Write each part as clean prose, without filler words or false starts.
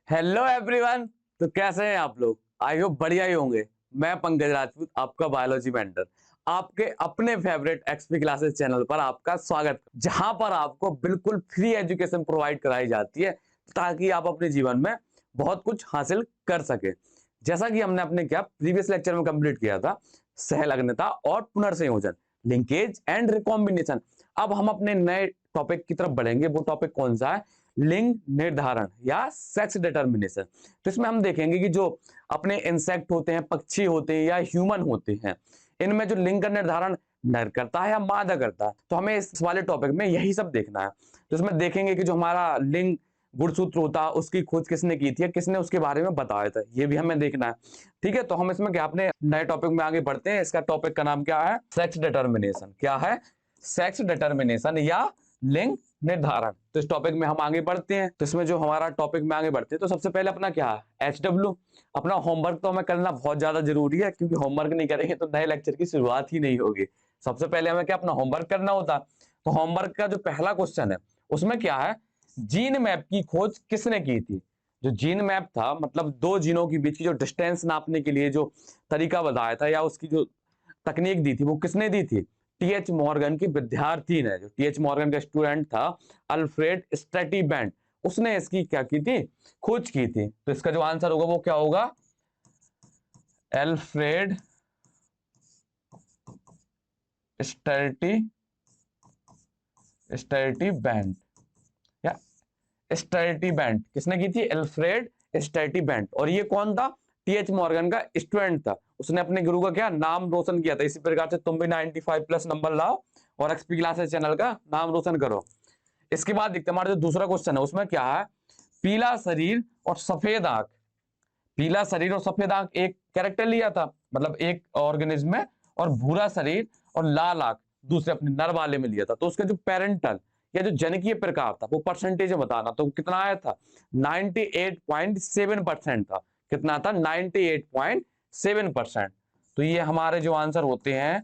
Hello everyone. तो कैसे हैं आप लोग? आई होप बढ़िया ही होंगे। मैं पंकज राजपूत, आपका बायोलॉजी मेंटर, आपके अपने फेवरेट एक्सपी क्लासेस चैनल पर आपका स्वागत, जहां पर आपको बिल्कुल फ्री एजुकेशन प्रोवाइड कराई जाती है ताकि आप अपने जीवन में बहुत कुछ हासिल कर सके। जैसा कि हमने अपने क्या प्रीवियस लेक्चर में कंप्लीट किया था, सहलग्नता और पुनर्संयोजन, लिंकेज एंड रिकॉम्बिनेशन। अब हम अपने नए टॉपिक की तरफ बढ़ेंगे। वो टॉपिक कौन सा है? लिंग निर्धारण या सेक्स डिटर्मिनेशन। तो इसमें हम देखेंगे कि जो अपने इंसेक्ट होते हैं, पक्षी होते हैं या ह्यूमन होते हैं, इनमें जो लिंग का निर्धारण नर करता है या मादा करता है। तो हमें इस वाले टॉपिक में यही सब देखना है। तो इसमें देखेंगे कि जो हमारा लिंग गुणसूत्र होता है उसकी खोज किसने की थी, किसने उसके बारे में बताया था, ये भी हमें देखना है। ठीक है, तो हम इसमें क्या अपने नए टॉपिक में आगे बढ़ते हैं। इसका टॉपिक का नाम क्या है? Sex determination. क्या है? सेक्स डिटर्मिनेशन या लिंग निर्धारण। तो इस टॉपिक में हम आगे बढ़ते हैं। तो इसमें जो हमारा टॉपिक में आगे बढ़ते हैं, तो सबसे पहले अपना क्या है? HW। अपना होमवर्क तो हमें करना बहुत ज्यादा जरूरी है, क्योंकि होमवर्क नहीं करेंगे तो नए लेक्चर की शुरुआत ही नहीं होगी। सबसे पहले हमें क्या अपना होमवर्क करना होता। तो होमवर्क का जो पहला क्वेश्चन है उसमें क्या है? जीन मैप की खोज किसने की थी? जो जीन मैप था, मतलब दो जीनों के बीच की जो डिस्टेंस नापने के लिए जो तरीका बताया था या उसकी जो तकनीक दी थी, वो किसने दी थी? TH मॉर्गन की विद्यार्थी ने, जो TH मॉर्गन का स्टूडेंट था, अल्फ्रेड स्ट्रैटीबैंड, उसने इसकी क्या की थी? खोज की थी। तो इसका जो आंसर होगा वो क्या होगा? अल्फ्रेड स्ट्रैटी स्ट्रैटीबैंड या स्ट्रैटीबैंड किसने की थी? अल्फ्रेड स्ट्रैटीबैंड। और ये कौन था? TH मॉर्गन का स्टूडेंट था। उसने अपने गुरु का क्या नाम रोशन किया था। इसी प्रकार से तुम भी 95+ नंबर लाओ और एक्सपी क्लासेस चैनल का नाम रोशन करो। इसके बाद देखते हैं हमारा जो दूसरा क्वेश्चन है उसमें क्या है? पीला शरीर और सफेद आंख। पीला शरीर और सफेद आंख एक कैरेक्टर लिया था, मतलब एक ऑर्गेनिज्म में, और भूरा शरीर और लाल आंख दूसरे अपने नर वाले में लिया था। तो उसका जो पेरेंटल या जो जनकीय प्रकार था वो परसेंटेज में बताना। तो कितना आया था? 98.7% था। कितना था? 98.7%। तो ये हमारे जो आंसर होते हैं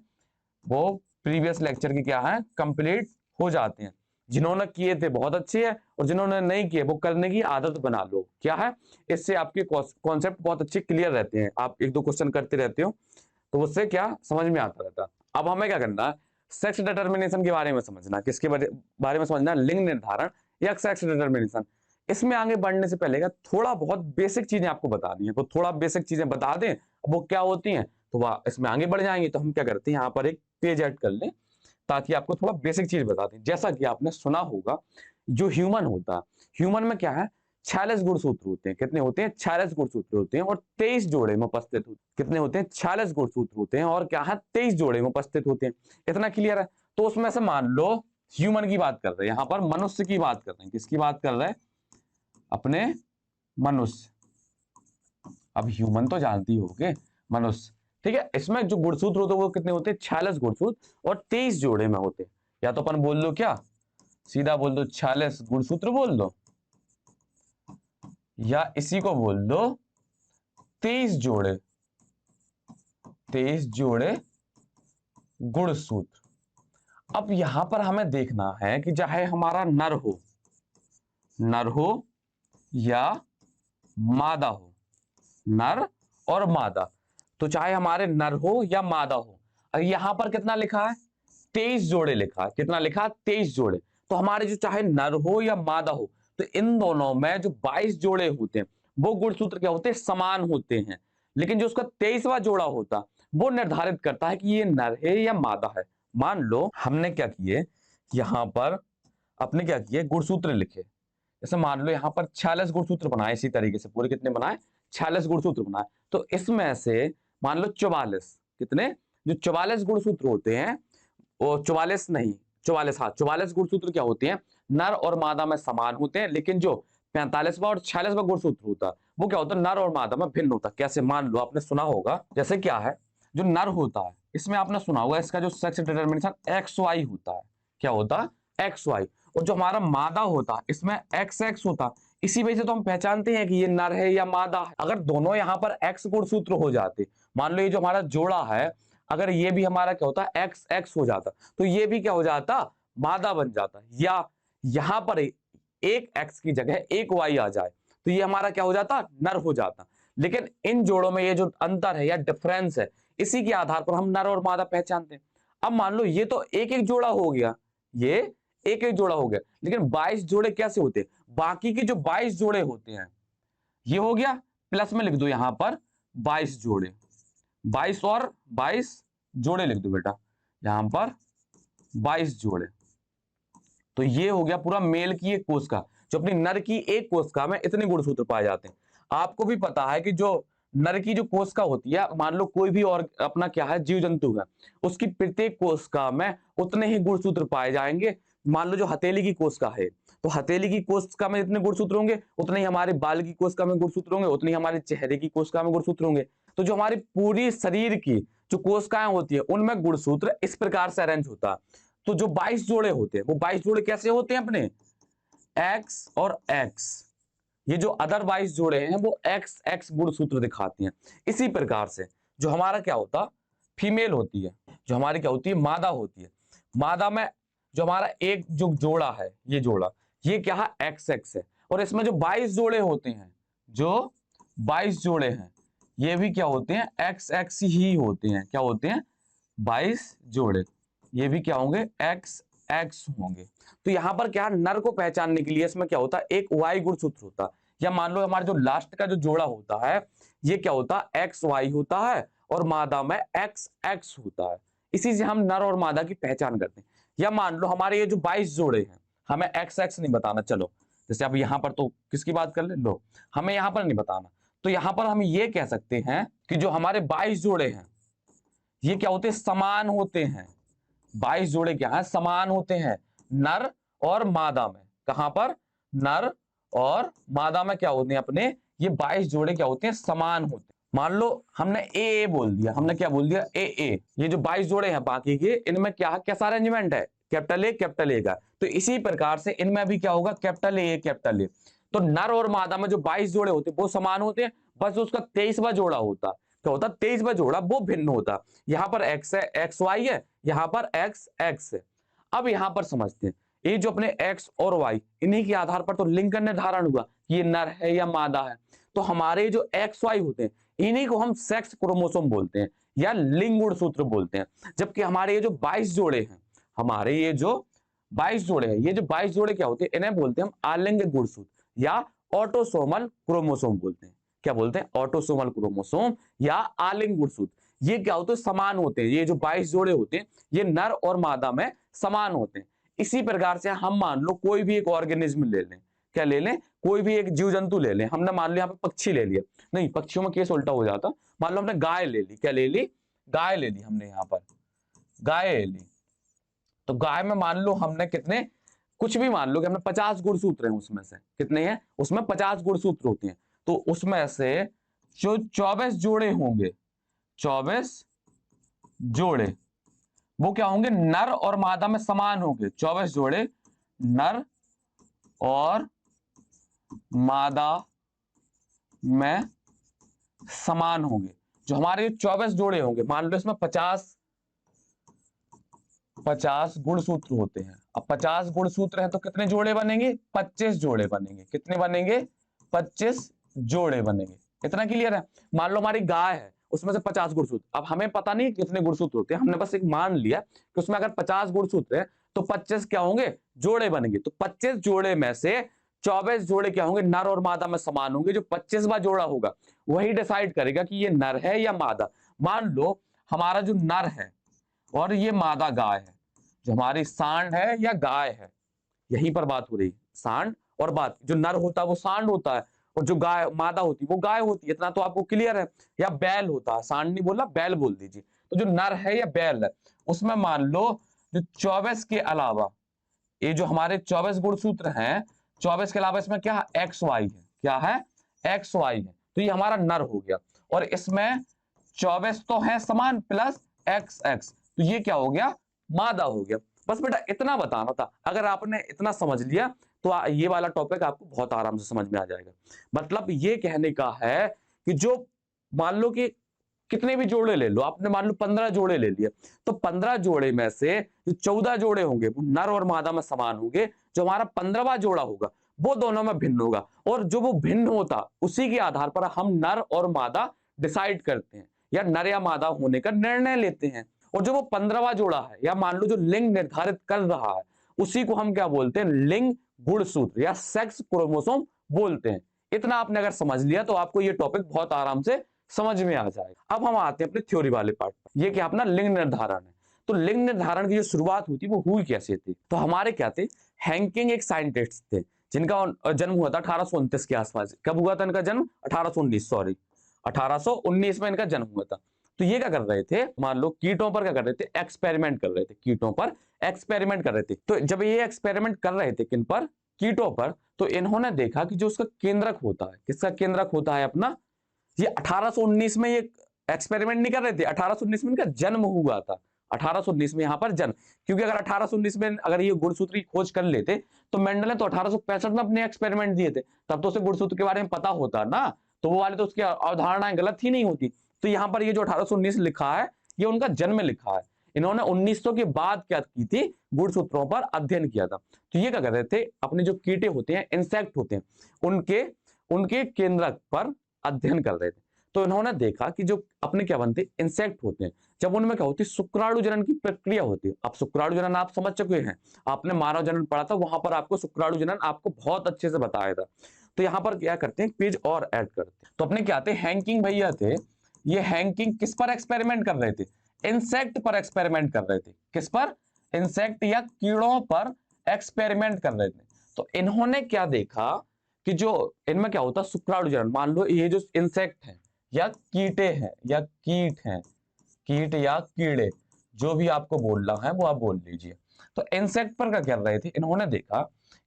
वो प्रीवियस लेक्चर की क्या है? कंप्लीट हो जाते हैं। जिन्होंने किए थे बहुत अच्छे है, और जिन्होंने नहीं किए वो करने की आदत बना लो। क्या है? इससे आपके कॉन्सेप्ट बहुत अच्छे क्लियर रहते हैं। आप एक दो क्वेश्चन करते रहते हो तो उससे क्या समझ में आता रहता। अब हमें क्या करना है? सेक्स डिटर्मिनेशन के बारे में समझना। किसके बारे में समझना? लिंग निर्धारण या सेक्स डिटर्मिनेशन। इसमें आगे बढ़ने से पहले थोड़ा बहुत बेसिक चीजें आपको बतानी है। तो थोड़ा बेसिक चीजें बता दें वो क्या होती हैं, तो वह इसमें आगे बढ़ जाएंगे। तो हम क्या करते हैं, यहाँ पर एक पेज ऐड कर लें ताकि आपको थोड़ा बेसिक चीज बता दें। जैसा कि आपने सुना होगा, जो ह्यूमन होता है, ह्यूमन में क्या है? 46 गुणसूत्र होते हैं। कितने होते हैं? 46 गुणसूत्र होते हैं और 23 जोड़े में उपस्थित होते हैं। कितने होते हैं? 46 गुणसूत्र होते हैं और क्या है? 23 जोड़े में उपस्थित होते हैं। इतना क्लियर है? तो उसमें से मान लो ह्यूमन की बात कर रहे हैं, यहां पर मनुष्य की बात कर रहे हैं। किसकी बात कर रहे हैं? अपने मनुष्य। अब ह्यूमन तो जानती होगे, मनुष्य। ठीक है, इसमें जो गुणसूत्र होते हैं वो कितने होते हैं? 46 गुणसूत्र और 23 जोड़े में होते हैं। या तो अपन बोल दो क्या, सीधा बोल दो 46 गुणसूत्र बोल दो, या इसी को बोल दो 23 जोड़े, 23 जोड़े गुणसूत्र। अब यहां पर हमें देखना है कि चाहे हमारा नर हो या मादा हो, नर और मादा, तो चाहे हमारे नर हो या मादा हो, यहां पर कितना लिखा है? 23 जोड़े लिखा है। कितना लिखा है? 23 जोड़े। तो हमारे जो चाहे नर हो या मादा हो, तो इन दोनों में जो 22 जोड़े होते हैं वो गुणसूत्र क्या होते हैं? समान होते हैं। लेकिन जो उसका 23वां जोड़ा होता वो निर्धारित करता है कि ये नर है या मादा है। मान लो हमने क्या किए, यहां पर अपने क्या किए? गुणसूत्र लिखे। जैसे मान लो यहां पर 46 गुणसूत्र बनाए, इसी तरीके से पूरे कितने बनाए? 46 गुणसूत्र बनाए। तो इसमें से मान लो 44, कितने? जो 44 गुणसूत्र होते हैं वो 44 नहीं, 44, हाँ 44 गुणसूत्र क्या होते हैं? नर और मादा में समान होते हैं। लेकिन जो 45वां और 46वां गुणसूत्र होता है वो क्या होता है? नर और मादा में भिन्न होता है। कैसे? मान लो आपने सुना होगा, जैसे क्या है, जो नर होता है इसमें आपने सुना होगा इसका जो सेक्स डिटर्मिनेशन XY होता है। क्या होता है? XY। और जो हमारा मादा होता है इसमें XX होता है। इसी वजह से तो हम पहचानते हैं कि ये नर है या मादा है। अगर दोनों यहां पर X गुणसूत्र हो जाते, मान लो ये जो हमारा जोड़ा है, अगर ये भी हमारा क्या होता? XX हो जाता, तो ये भी क्या हो जाता? मादा बन जाता। या यहां पर एक X की जगह एक Y आ जाए तो ये हमारा क्या हो जाता, नर हो जाता। लेकिन इन जोड़ों में ये जो अंतर है या डिफरेंस है, इसी के आधार पर हम नर और मादा पहचानते हैं। अब मान लो ये तो एक एक जोड़ा हो गया, ये एक एक जोड़ा हो गया, लेकिन 22 जोड़े कैसे होते हैं, बाकी के जो 22 जोड़े होते हैं, ये हो गया, प्लस में लिख दो यहां पर 22 जोड़े, 22 और 22 जोड़े लिख दो बेटा, यहां पर 22 जोड़े। तो ये हो गया पूरा मेल की एक कोशिका, जो अपनी नर की एक कोशिका में इतने गुणसूत्र पाए जाते हैं। आपको भी पता है कि जो नर की जो कोशिका होती है, मान लो कोई भी और अपना क्या है जीव जंतु है, उसकी प्रत्येक कोशिका में उतने ही गुणसूत्र पाए जाएंगे। मान लो जो हथेली की कोशिका है, तो हथेली की कोशिका में इतने गुणसूत्र होंगे, उतने ही हमारे बाल की कोशिका में गुणसूत्र होंगे, उतने ही हमारे चेहरे की कोशिका में गुणसूत्र होंगे। तो जो हमारी पूरी शरीर की जो कोशिकाएं होती है, उनमें गुणसूत्र इस प्रकार से अरेंज होता है। तो जो 22 जोड़े होते हैं, वो 22 जोड़े कैसे होते हैं अपने, एक्स और एक्स। ये जो अदर 22 जोड़े हैं वो एक्स एक्स गुणसूत्र दिखाती हैं। इसी प्रकार से जो हमारा क्या होता, फीमेल होती है, जो हमारी क्या होती है, मादा होती है। मादा में जो हमारा एक जो जोड़ा है, ये जोड़ा, ये क्या है, एक्स एक्स है। और इसमें जो 22 जोड़े होते हैं, जो 22 जोड़े हैं, ये भी क्या होते हैं, एक्स एक्स ही होते हैं। क्या होते हैं, 22 जोड़े, ये भी क्या होंगे, एक्स एक्स होंगे। तो यहां पर क्या, नर को पहचानने के लिए इसमें क्या होता है, एक वाई गुणसूत्र होता है। या मान लो हमारा जो लास्ट का जो जोड़ा होता है, ये क्या होता है, एक्स वाई होता है, और मादा में एक्स एक्स होता है। इसी से हम नर और मादा की पहचान करते हैं। या मान लो हमारे ये जो 22 जोड़े हैं, हमें एक्स एक्स नहीं बताना, चलो जैसे अब यहां पर तो किसकी बात कर ले, लो हमें यहां पर नहीं बताना, तो यहां पर हम ये कह सकते हैं कि जो हमारे 22 जोड़े हैं, ये क्या होते हैं, समान होते हैं। 22 जोड़े क्या है, समान होते हैं नर और मादा में। कहां पर, नर और मादा में क्या होते हैं अपने, ये 22 जोड़े क्या होते हैं, समान होते हैं। मान लो हमने ए बोल दिया, हमने क्या बोल दिया, ए। ये जो 22 जोड़े हैं बाकी के, इनमें क्या कैसा अरेंजमेंट है, कैपिटल ए का। तो इसी प्रकार से इनमें भी क्या होगा, कैपिटल ए। तो नर और मादा में जो 22 जोड़े होते हैं वो समान होते हैं, बस उसका 23वां जोड़ा होता, क्या होता, 23वां जोड़ा वो भिन्न होता। यहां पर एक्स है, एक्स वाई है, यहां पर एक्स एक्स है। अब यहां पर समझते हैं, ये जो अपने एक्स और वाई, इन्हीं के आधार पर तो लिंग का निर्धारण हुआ, ये नर है या मादा है। तो हमारे जो एक्स वाई होते हैं, इन्हीं को हम सेक्स क्रोमोसोम बोलते हैं या लिंग गुणसूत्र बोलते हैं। जबकि हमारे ये जो 22 जोड़े हैं, हमारे ये जो 22 जोड़े हैं, ये जो 22 जोड़े क्या होते हैं, इन्हें बोलते हैं हम आलिंगिक गुणसूत्र या ऑटोसोमल क्रोमोसोम बोलते हैं। क्या बोलते हैं, ऑटोसोमल क्रोमोसोम या आलिंग गुणसूत्र। ये क्या होते हैं, समान होते हैं। ये जो 22 जोड़े होते हैं, ये नर और मादा में समान होते हैं। इसी प्रकार से हम मान लो कोई भी एक ऑर्गेनिज्म ले लें, क्या ले लें, कोई भी एक जीव जंतु ले लें। हमने मान लिया यहाँ पे पक्षी ले लिया, नहीं पक्षियों में केस उल्टा हो जाता। मान लो हमने गाय ले ली, क्या ले ली, गाय ले ली हमने, यहाँ पर गाय ले ली। तो गाय में मान लो हमने कितने, कुछ भी मान लो कि हमने 50 गुणसूत्र हैं, उसमें से कितने हैं, उसमें 50 गुणसूत्र होते हैं। तो उसमें से जो 24 जोड़े होंगे, 24 जोड़े वो क्या होंगे, नर और मादा में समान होंगे। 24 जोड़े नर और मादा में समान होंगे। जो हमारे 24 जोड़े होंगे, मान लो इसमें 50 गुणसूत्र होते हैं। अब 50 गुणसूत्र हैं तो कितने जोड़े बनेंगे, 25 जोड़े बनेंगे। कितने बनेंगे, 25 जोड़े बनेंगे। इतना क्लियर है। मान लो हमारी गाय है, उसमें से 50 गुणसूत्र, अब हमें पता नहीं कितने गुणसूत्र होते हैं, हमने बस एक मान लिया कि उसमें अगर 50 गुणसूत्र है तो 25 क्या होंगे, जोड़े बनेंगे। तो 25 जोड़े में से 24 जोड़े क्या होंगे, नर और मादा में समान होंगे। जो 25वां जोड़ा होगा वही डिसाइड करेगा कि ये नर है या मादा। मान लो हमारा जो नर है और ये मादा गाय है, जो हमारी सांड है या गाय है, यहीं पर बात हो रही, सांड और बात। जो नर होता है वो सांड होता है, और जो गाय मादा होती है वो गाय होती है। इतना तो आपको क्लियर है। या बैल होता है, सांड नहीं बोला, बैल बोल दीजिए। तो जो नर है या बैल है, उसमें मान लो जो 24 के अलावा, ये जो हमारे 24 गुणसूत्र हैं, 24 के अलावा इसमें क्या है, एक्स वाई है। क्या है, एक्स वाई है। तो ये हमारा नर हो गया, और इसमें 24 तो है समान प्लस एक्स एक्स, तो ये क्या हो गया, मादा हो गया। बस बेटा इतना बताना था। अगर आपने इतना समझ लिया तो ये वाला टॉपिक आपको बहुत आराम से समझ में आ जाएगा। मतलब ये कहने का है कि जो मान लो कि कितने भी जोड़े ले लो, आपने मान लो 15 जोड़े ले लिए, तो 15 जोड़े में से जो 14 जोड़े होंगे वो नर और मादा में समान होंगे। जो हमारा 15वां जोड़ा होगा वो दोनों में भिन्न होगा, और जो वो भिन्न होता उसी के आधार पर हम नर और मादा डिसाइड करते हैं या नर या मादा होने का निर्णय लेते हैं। और जो वो 15वां जोड़ा है या मान लो जो लिंग निर्धारित कर रहा है, उसी को हम क्या बोलते हैं, लिंग गुणसूत्र या सेक्स क्रोमोसोम बोलते हैं। इतना आपने अगर समझ लिया तो आपको ये टॉपिक बहुत आराम से समझ में आ जाएगा। अब हम आते हैं अपने थ्योरी वाले पार्ट पर। ये क्या अपना लिंग निर्धारण है। तो लिंग निर्धारण की जो शुरुआत हुई थी वो हुई कैसे थी, तो हमारे क्या थे, हैंकिंग एक साइंटिस्ट थे जिनका जन्म हुआ था 1829 के आसपास। कब हुआ था इनका जन्म, 1819, सॉरी 1819 में इनका जन्म हुआ था। तो ये क्या कर रहे थे, मान लो कीटों पर क्या कर रहे थे, एक्सपेरिमेंट कर रहे थे, कीटों पर एक्सपेरिमेंट कर रहे थे। तो जब ये एक्सपेरिमेंट कर रहे थे किन पर, कीटों पर, तो इन्होंने देखा कि जो उसका केंद्रक होता है, किसका केंद्रक होता है अपना, ये 1819 में ये एक्सपेरिमेंट नहीं कर रहे थे, 1819 में इनका जन्म हुआ था, 1819 में यहां पर जन्म। क्योंकि अगर 1819 में अगर ये गुणसूत्र की खोज कर लेते तो मेंडल ने तो 1865 में अपने एक्सपेरिमेंट दिए थे, तब तो उसे गुणसूत्र के बारे में पता होता ना, तो वो वाले तो उसकी अवधारणाएं गलत ही नहीं होती। तो यहां पर ये जो 1819 लिखा है ये उनका जन्म लिखा है। इन्होंने 1900 के बाद क्या की थी, गुणसूत्रों पर अध्ययन किया था। तो ये क्या कर रहे थे, अपने जो कीटे होते हैं, इंसेक्ट होते हैं, उनके उनके केंद्रक पर अध्ययन कर रहे थे। तो इन्होंने देखा कि जो अपने क्या बनते, इंसेक्ट होते हैं, जब उनमें क्या होती है, शुक्राणु जनन की प्रक्रिया होती है। अब शुक्राणु जनन आप समझ चुके हैं, आपने मानव जनन पढ़ा था, वहां पर आपको शुक्राणु जनन आपको बहुत अच्छे से बताया था। तो यहाँ पर क्या करते हैं, पेज और ऐड करते हैं। तो अपने क्या थे, हैंकिंग भैया थे, ये हैंकिंग किस पर एक्सपेरिमेंट कर रहे थे, इंसेक्ट पर एक्सपेरिमेंट कर रहे थे। किस पर, इंसेक्ट या कीड़ों पर एक्सपेरिमेंट कर रहे थे। तो इन्होंने क्या देखा कि जो इनमें क्या होता है, शुक्राणु जनन, मान लो ये जो इंसेक्ट है या कीटे हैं या कीट हैं, कीट या कीड़े, जो भी आपको बोलना है वो आप बोल लीजिए। तो इंसेक्ट पर क्या कर रहे थे, इन्होंने देखा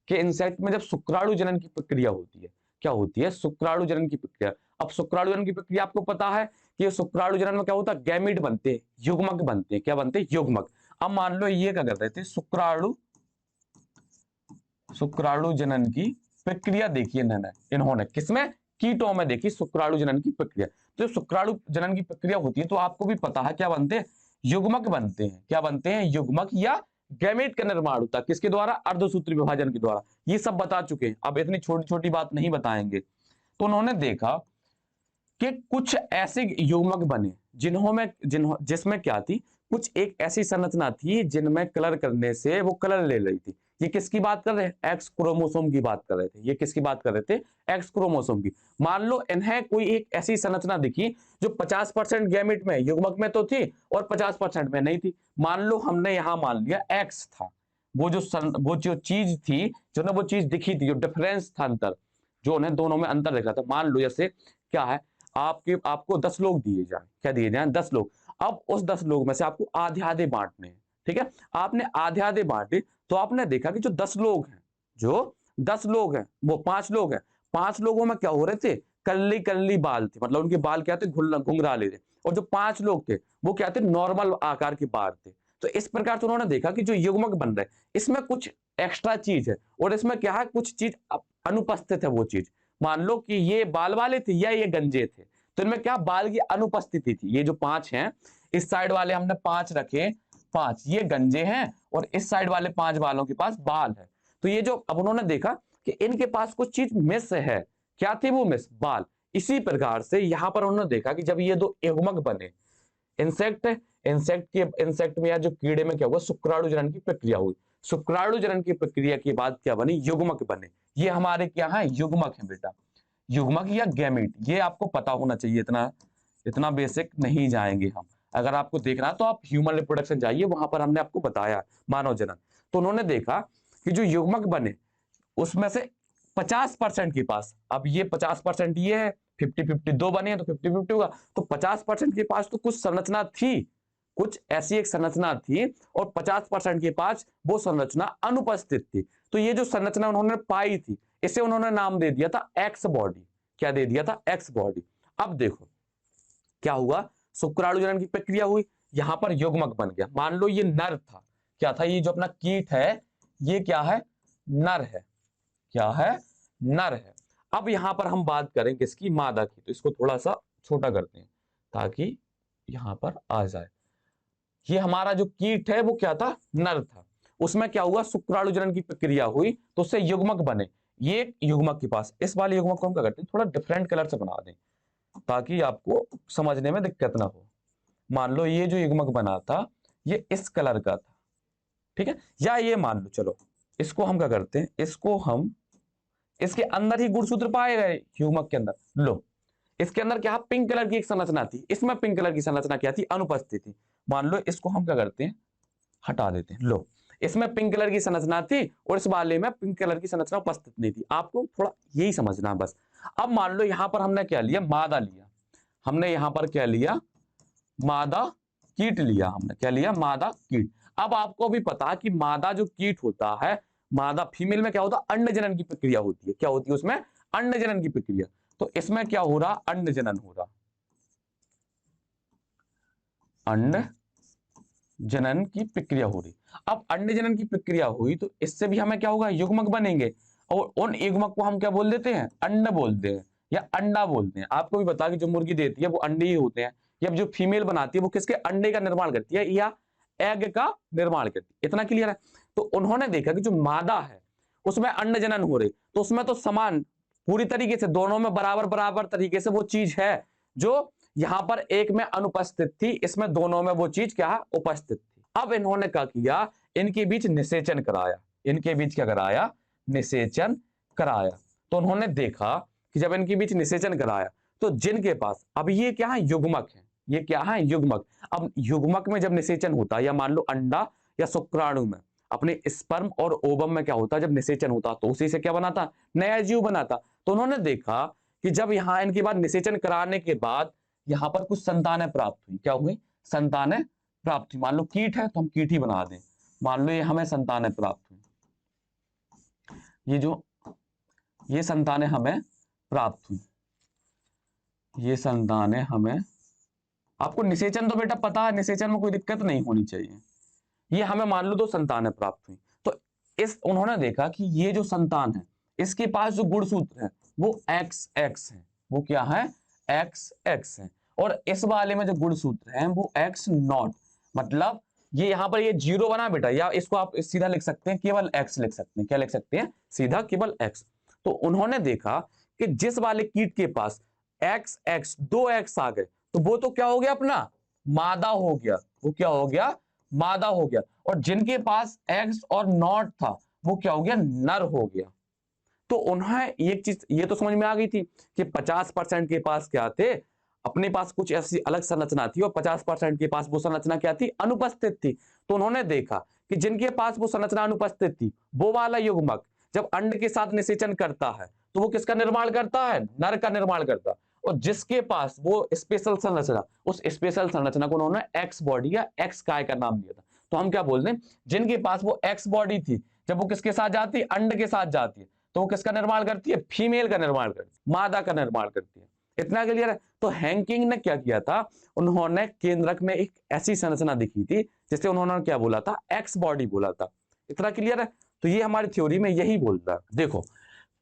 कि इंसेक्ट में जब शुक्राणु जनन की प्रक्रिया होती है, क्या होती है, शुक्राणु जनन की प्रक्रिया। अब शुक्राणु जनन की प्रक्रिया आपको पता है कि शुक्राणु जनन में क्या होता है, गैमीट बनते हैं, युग्मक बनते हैं। क्या बनते हैं, युग्मक। अब मान लो ये क्या कर रहे थे, शुक्राणु जनन की प्रक्रिया देखिए इन्होंने किसमें, कीटों में देखी शुक्राणु जनन की प्रक्रिया। तो शुक्राणु जनन की प्रक्रिया होती है तो आपको भी पता है क्या बनते हैं, युग्मक बनते हैं। क्या बनते हैं, युग्मक या गैमेट का निर्माण होता है, किसके द्वारा, अर्धसूत्री विभाजन के द्वारा। ये सब बता चुके हैं, अब इतनी छोटी छोटी बात नहीं बताएंगे। तो उन्होंने देखा कि कुछ ऐसे युग्मक बने जिसमें क्या थी, कुछ एक ऐसी संरचना थी जिनमें कलर करने से वो कलर ले रही थी। ये किसकी बात कर रहे हैं, एक्स क्रोमोसोम की बात कर रहे थे। ये किसकी बात कर रहे थे, एक्स क्रोमोसोम की। मान लो इन्हें कोई एक ऐसी संरचना दिखी जो 50% गैमेट में, युग्मक में तो थी और 50% में नहीं थी। मान लो हमने यहां मान लिया एक्स था, वो जो चीज थी, जो ना वो चीज दिखी थी, जो डिफरेंस था, अंतर, जो उन्हें दोनों में अंतर दिखा था। मान लो जैसे क्या है, आपको 10 लोग दिए जाए, क्या दिए जाए, 10 लोग। अब उस 10 लोग में से आपको आधे आधे बांटने हैं, ठीक है। आपने आधे आधे बांटे तो आपने देखा कि जो 10 लोग हैं, वो 5 लोग हैं, 5 लोगों में क्या हो रहे थे, कल्ली कल्ली बाल थे, मतलब उनके बाल क्या थे, घुंघराले थे। और जो 5 लोग थे वो क्या थे, नॉर्मल आकार के बाल थे। तो इस प्रकार से उन्होंने देखा कि जो युग्मक बन रहे इसमें कुछ एक्स्ट्रा चीज है, और इसमें क्या है, कुछ चीज अनुपस्थित है। वो चीज, मान लो कि ये बाल वाले थे या ये गंजे थे, तो इनमें क्या, बाल की अनुपस्थिति थी। ये जो 5 हैं, इस साइड वाले हमने 5 रखे, 5 ये गंजे हैं, और इस साइड वाले 5 बालों के पास बाल है। तो ये जो, अब उन्होंने देखा कि इनके पास कुछ चीज मिस है। क्या थी वो मिस, बाल। इसी प्रकार से यहां पर उन्होंने देखा कि जब ये दो युग्मक बने, इंसेक्ट में या जो कीड़े में क्या हुआ, शुक्राणु जनन की प्रक्रिया हुई। शुक्राणु जनन की प्रक्रिया के बाद क्या बनी, युग्मक बने। ये हमारे क्या है, युग्मक है बेटा, युग्मक या गैमीट। ये आपको पता होना चाहिए, इतना बेसिक नहीं जाएंगे हम। अगर आपको देखना है तो आप ह्यूमन रिप्रोडक्शन जाइए, वहां पर हमने आपको बताया मानव जनन। तो उन्होंने देखा कि जो युग्मक बने उसमें से 50% के पास, अब ये 50% ये है, 50-50 दो बने हैं तो 50-50 होगा। तो 50% के पास तो कुछ संरचना थी, कुछ ऐसी एक संरचना थी, और 50% के पास वो संरचना अनुपस्थित थी। तो ये जो संरचना उन्होंने पाई थी, इसे उन्होंने नाम दे दिया था एक्स बॉडी। क्या दे दिया था, एक्स बॉडी। अब देखो क्या हुआ, शुक्राणु जनन की प्रक्रिया हुई, यहां पर युग्मक बन गया। मान लो ये नर था, क्या था, ये जो अपना कीट है ये क्या है, नर है। क्या है, नर है। अब यहां पर हम बात करें किसकी, मादा की। तो इसको थोड़ा सा छोटा करते हैं ताकि यहां पर आ जाए। ये हमारा जो कीट है वो क्या था, नर था। उसमें क्या हुआ, शुक्राणु जनन की प्रक्रिया हुई तो उससे युग्मक बने। ये एक युग्मक के पास, इस वाले युग्मक को हम क्या करते हैं, थोड़ा डिफरेंट कलर से बना दें ताकि आपको समझने में दिक्कत ना हो। मान लो ये जो युग्मक बना था ये इस कलर का था, ठीक है, या ये मान लो, चलो इसको हम क्या करते हैं, इसको हम इसके अंदर ही गुणसूत्र पाए गए युग्मक के अंदर। लो इसके अंदर क्या, पिंक कलर की एक संरचना थी, इसमें पिंक कलर की संरचना क्या थी, अनुपस्थित थी। मान लो इसको हम क्या करते हैं, हटा देते हैं। लो इसमें पिंक कलर की संरचना थी और इस वाले में पिंक कलर की संरचना उपस्थित नहीं थी। आपको थोड़ा यही समझना है बस। अब मान लो यहां पर हमने क्या लिया, मादा लिया, हमने यहां पर क्या लिया, मादा कीट लिया, हमने क्या लिया, मादा कीट। अब आपको भी पता है कि मादा जो कीट होता है, मादा फीमेल में क्या होता है, अंड जनन की प्रक्रिया होती है। क्या होती है उसमें, अंड जनन की प्रक्रिया। तो इसमें क्या हो रहा, अंड जनन हो रहा, अंड जनन की प्रक्रिया हो रही। अब अंड जनन की प्रक्रिया हुई तो इससे भी हमें क्या होगा, युग्मक बनेंगे, और उन युग्मक को हम क्या बोल देते हैं, अंड बोलते हैं या अंडा बोलते हैं। आपको भी पता कि जो मुर्गी देती है वो अंडे ही होते हैं, या जो फीमेल बनाती है वो किसके, अंडे का निर्माण करती है या एग का निर्माण करती है। इतना क्लियर है। तो उन्होंने देखा कि जो मादा है उसमें अंड जनन हो रही, तो उसमें तो समान पूरी तरीके से दोनों में बराबर बराबर तरीके से वो चीज है जो यहां पर एक में अनुपस्थित थी, इसमें दोनों में वो चीज क्या उपस्थित थी। अब इन्होंने क्या किया, इनके बीच निषेचन कराया, इनके बीच क्या कराया, निषेचन कराया। तो उन्होंने देखा कि जब इनके बीच निषेचन कराया तो जिनके पास, अब ये क्या है, युग्मक है, ये क्या है, युग्मक। अब युग्मक में जब निषेचन होता है, या मान लो अंडा या शुक्राणु में, अपने स्पर्म और ओवम में क्या होता है, जब निषेचन होता तो उसी से क्या बनाता, नया जीव बनाता। तो उन्होंने देखा कि जब यहां इनके बाद निषेचन कराने के बाद यहां पर कुछ संतानें प्राप्त हुई। क्या हुई, संतानें प्राप्त हुई। मान लो कीट है तो हम कीट ही बना दें, मान लो ये हमें संतानें प्राप्त हुई, ये संतानें हमें प्राप्त हुई, ये संतानें हमें, आपको निषेचन तो बेटा पता है, निषेचन में कोई दिक्कत नहीं होनी चाहिए। ये हमें मान लो 2 संतानें प्राप्त हुई। तो इस उन्होंने देखा कि ये जो संतान है इसके पास जो गुणसूत्र है वो XX है, वो क्या है, XX है, और इस वाले में जो गुणसूत्र है वो X0। मतलब ये यहां पर ये 0 बना बेटा, या इसको आप सीधा लिख सकते हैं, केवल X लिख सकते हैं। क्या लिख सकते हैं, सीधा केवल X। तो उन्होंने देखा कि जिस वाले कीट के पास XX 2X आ गए तो वो तो क्या हो गया, अपना मादा हो गया, वो क्या हो गया, मादा हो गया। और जिनके पास X और नॉट था वो क्या हो गया, नर हो गया। तो उन्हें एक चीज ये तो समझ में आ गई थी कि 50% के पास क्या थे, अपने पास कुछ ऐसी अलग संरचना थी, और 50% के पास वो संरचना क्या थी, अनुपस्थित थी। तो उन्होंने देखा कि जिनके पास वो संरचना अनुपस्थित थी, वो वाला युग्मक जब अंड के साथ निषेचन करता है तो वो किसका निर्माण करता है, नर का निर्माण करता है। और जिसके पास वो स्पेशल संरचना, उस स्पेशल संरचना को उन्होंने एक्स बॉडी या एक्स काय का नाम दिया था। तो हम क्या बोलते हैं, जिनके पास वो एक्स बॉडी थी, जब वो किसके साथ जाती है, अंड के साथ जाती है, तो वो किसका निर्माण करती है, फीमेल का निर्माण करती है, मादा का निर्माण करती है। इतना क्लियर है। तो हैंकिंग ने क्या किया था, उन्होंने केंद्रक में एक ऐसी संरचना दिखी थी जिसे उन्होंने क्या बोला था, एक्स बॉडी बोला था। इतना क्लियर है। तो ये हमारी थ्योरी में यही बोलता है। देखो,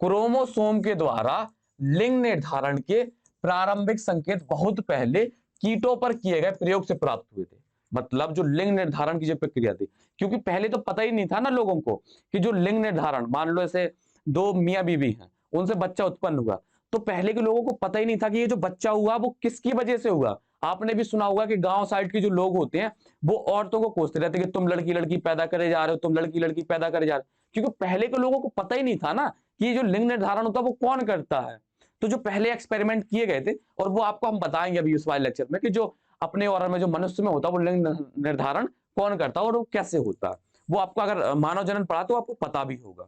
क्रोमोसोम के द्वारा लिंग निर्धारण के प्रारंभिक संकेत बहुत पहले कीटों पर किए गए प्रयोग से प्राप्त हुए थे। मतलब जो लिंग निर्धारण की जो प्रक्रिया थी, क्योंकि पहले तो पता ही नहीं था ना लोगों को कि जो लिंग निर्धारण, मान लो ऐसे 2 मियां बीवी हैं, उनसे बच्चा उत्पन्न हुआ, तो पहले के लोगों को पता ही नहीं था कि ये जो बच्चा हुआ वो किसकी वजह से हुआ। आपने भी सुना होगा कि गांव साइड के जो लोग होते हैं वो औरतों को कोसते रहते कि तुम लड़की लड़की पैदा करे जा रहे हो, तुम लड़की लड़की पैदा करे जा रहे हो, क्योंकि पहले के लोगों को पता ही नहीं था ना कि ये जो लिंग निर्धारण होता है वो कौन करता है। तो जो पहले एक्सपेरिमेंट किए गए थे, और वो आपको हम बताएंगे अभी उस वाले लेक्चर में कि जो अपने और में जो मनुष्य में होता है वो लिंग निर्धारण कौन करता है और वो कैसे होता है, वो आपको अगर मानव जन्म पढ़ा तो आपको पता भी होगा।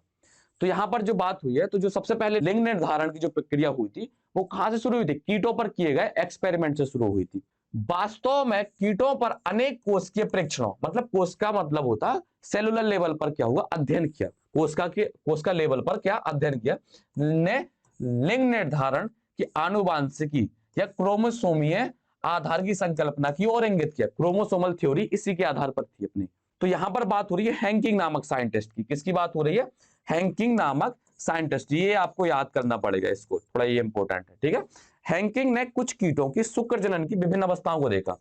तो यहां पर जो बात हुई है, तो जो सबसे पहले लिंग निर्धारण की जो प्रक्रिया हुई थी वो कहां से शुरू हुई थी, कीटों पर किए गए एक्सपेरिमेंट से शुरू हुई थी। वास्तव में कीटों पर अनेक कोशिकीय परीक्षणों, मतलब कोशिका मतलब होता है सेलुलर लेवल पर क्या हुआ, अध्ययन किया, कोशिका लेवल पर क्या अध्ययन किया, ने लिंग निर्धारण की आनुवांशिकी या क्रोमोसोमीय आधार की संकल्पना की और इंगित किया। क्रोमोसोमल थ्योरी इसी के आधार पर थी अपनी। तो यहां पर बात हो रही है हैंकिंग नामक साइंटिस्ट की। किसकी बात हो रही है, हैंकिंग नामक साइंटिस्ट। ये आपको याद करना पड़ेगा, इसको थोड़ा ये इंपॉर्टेंट है, ठीक है। हैंकिंग ने कुछ कीटों की शुक्र जनन की विभिन्न अवस्थाओं को देखा।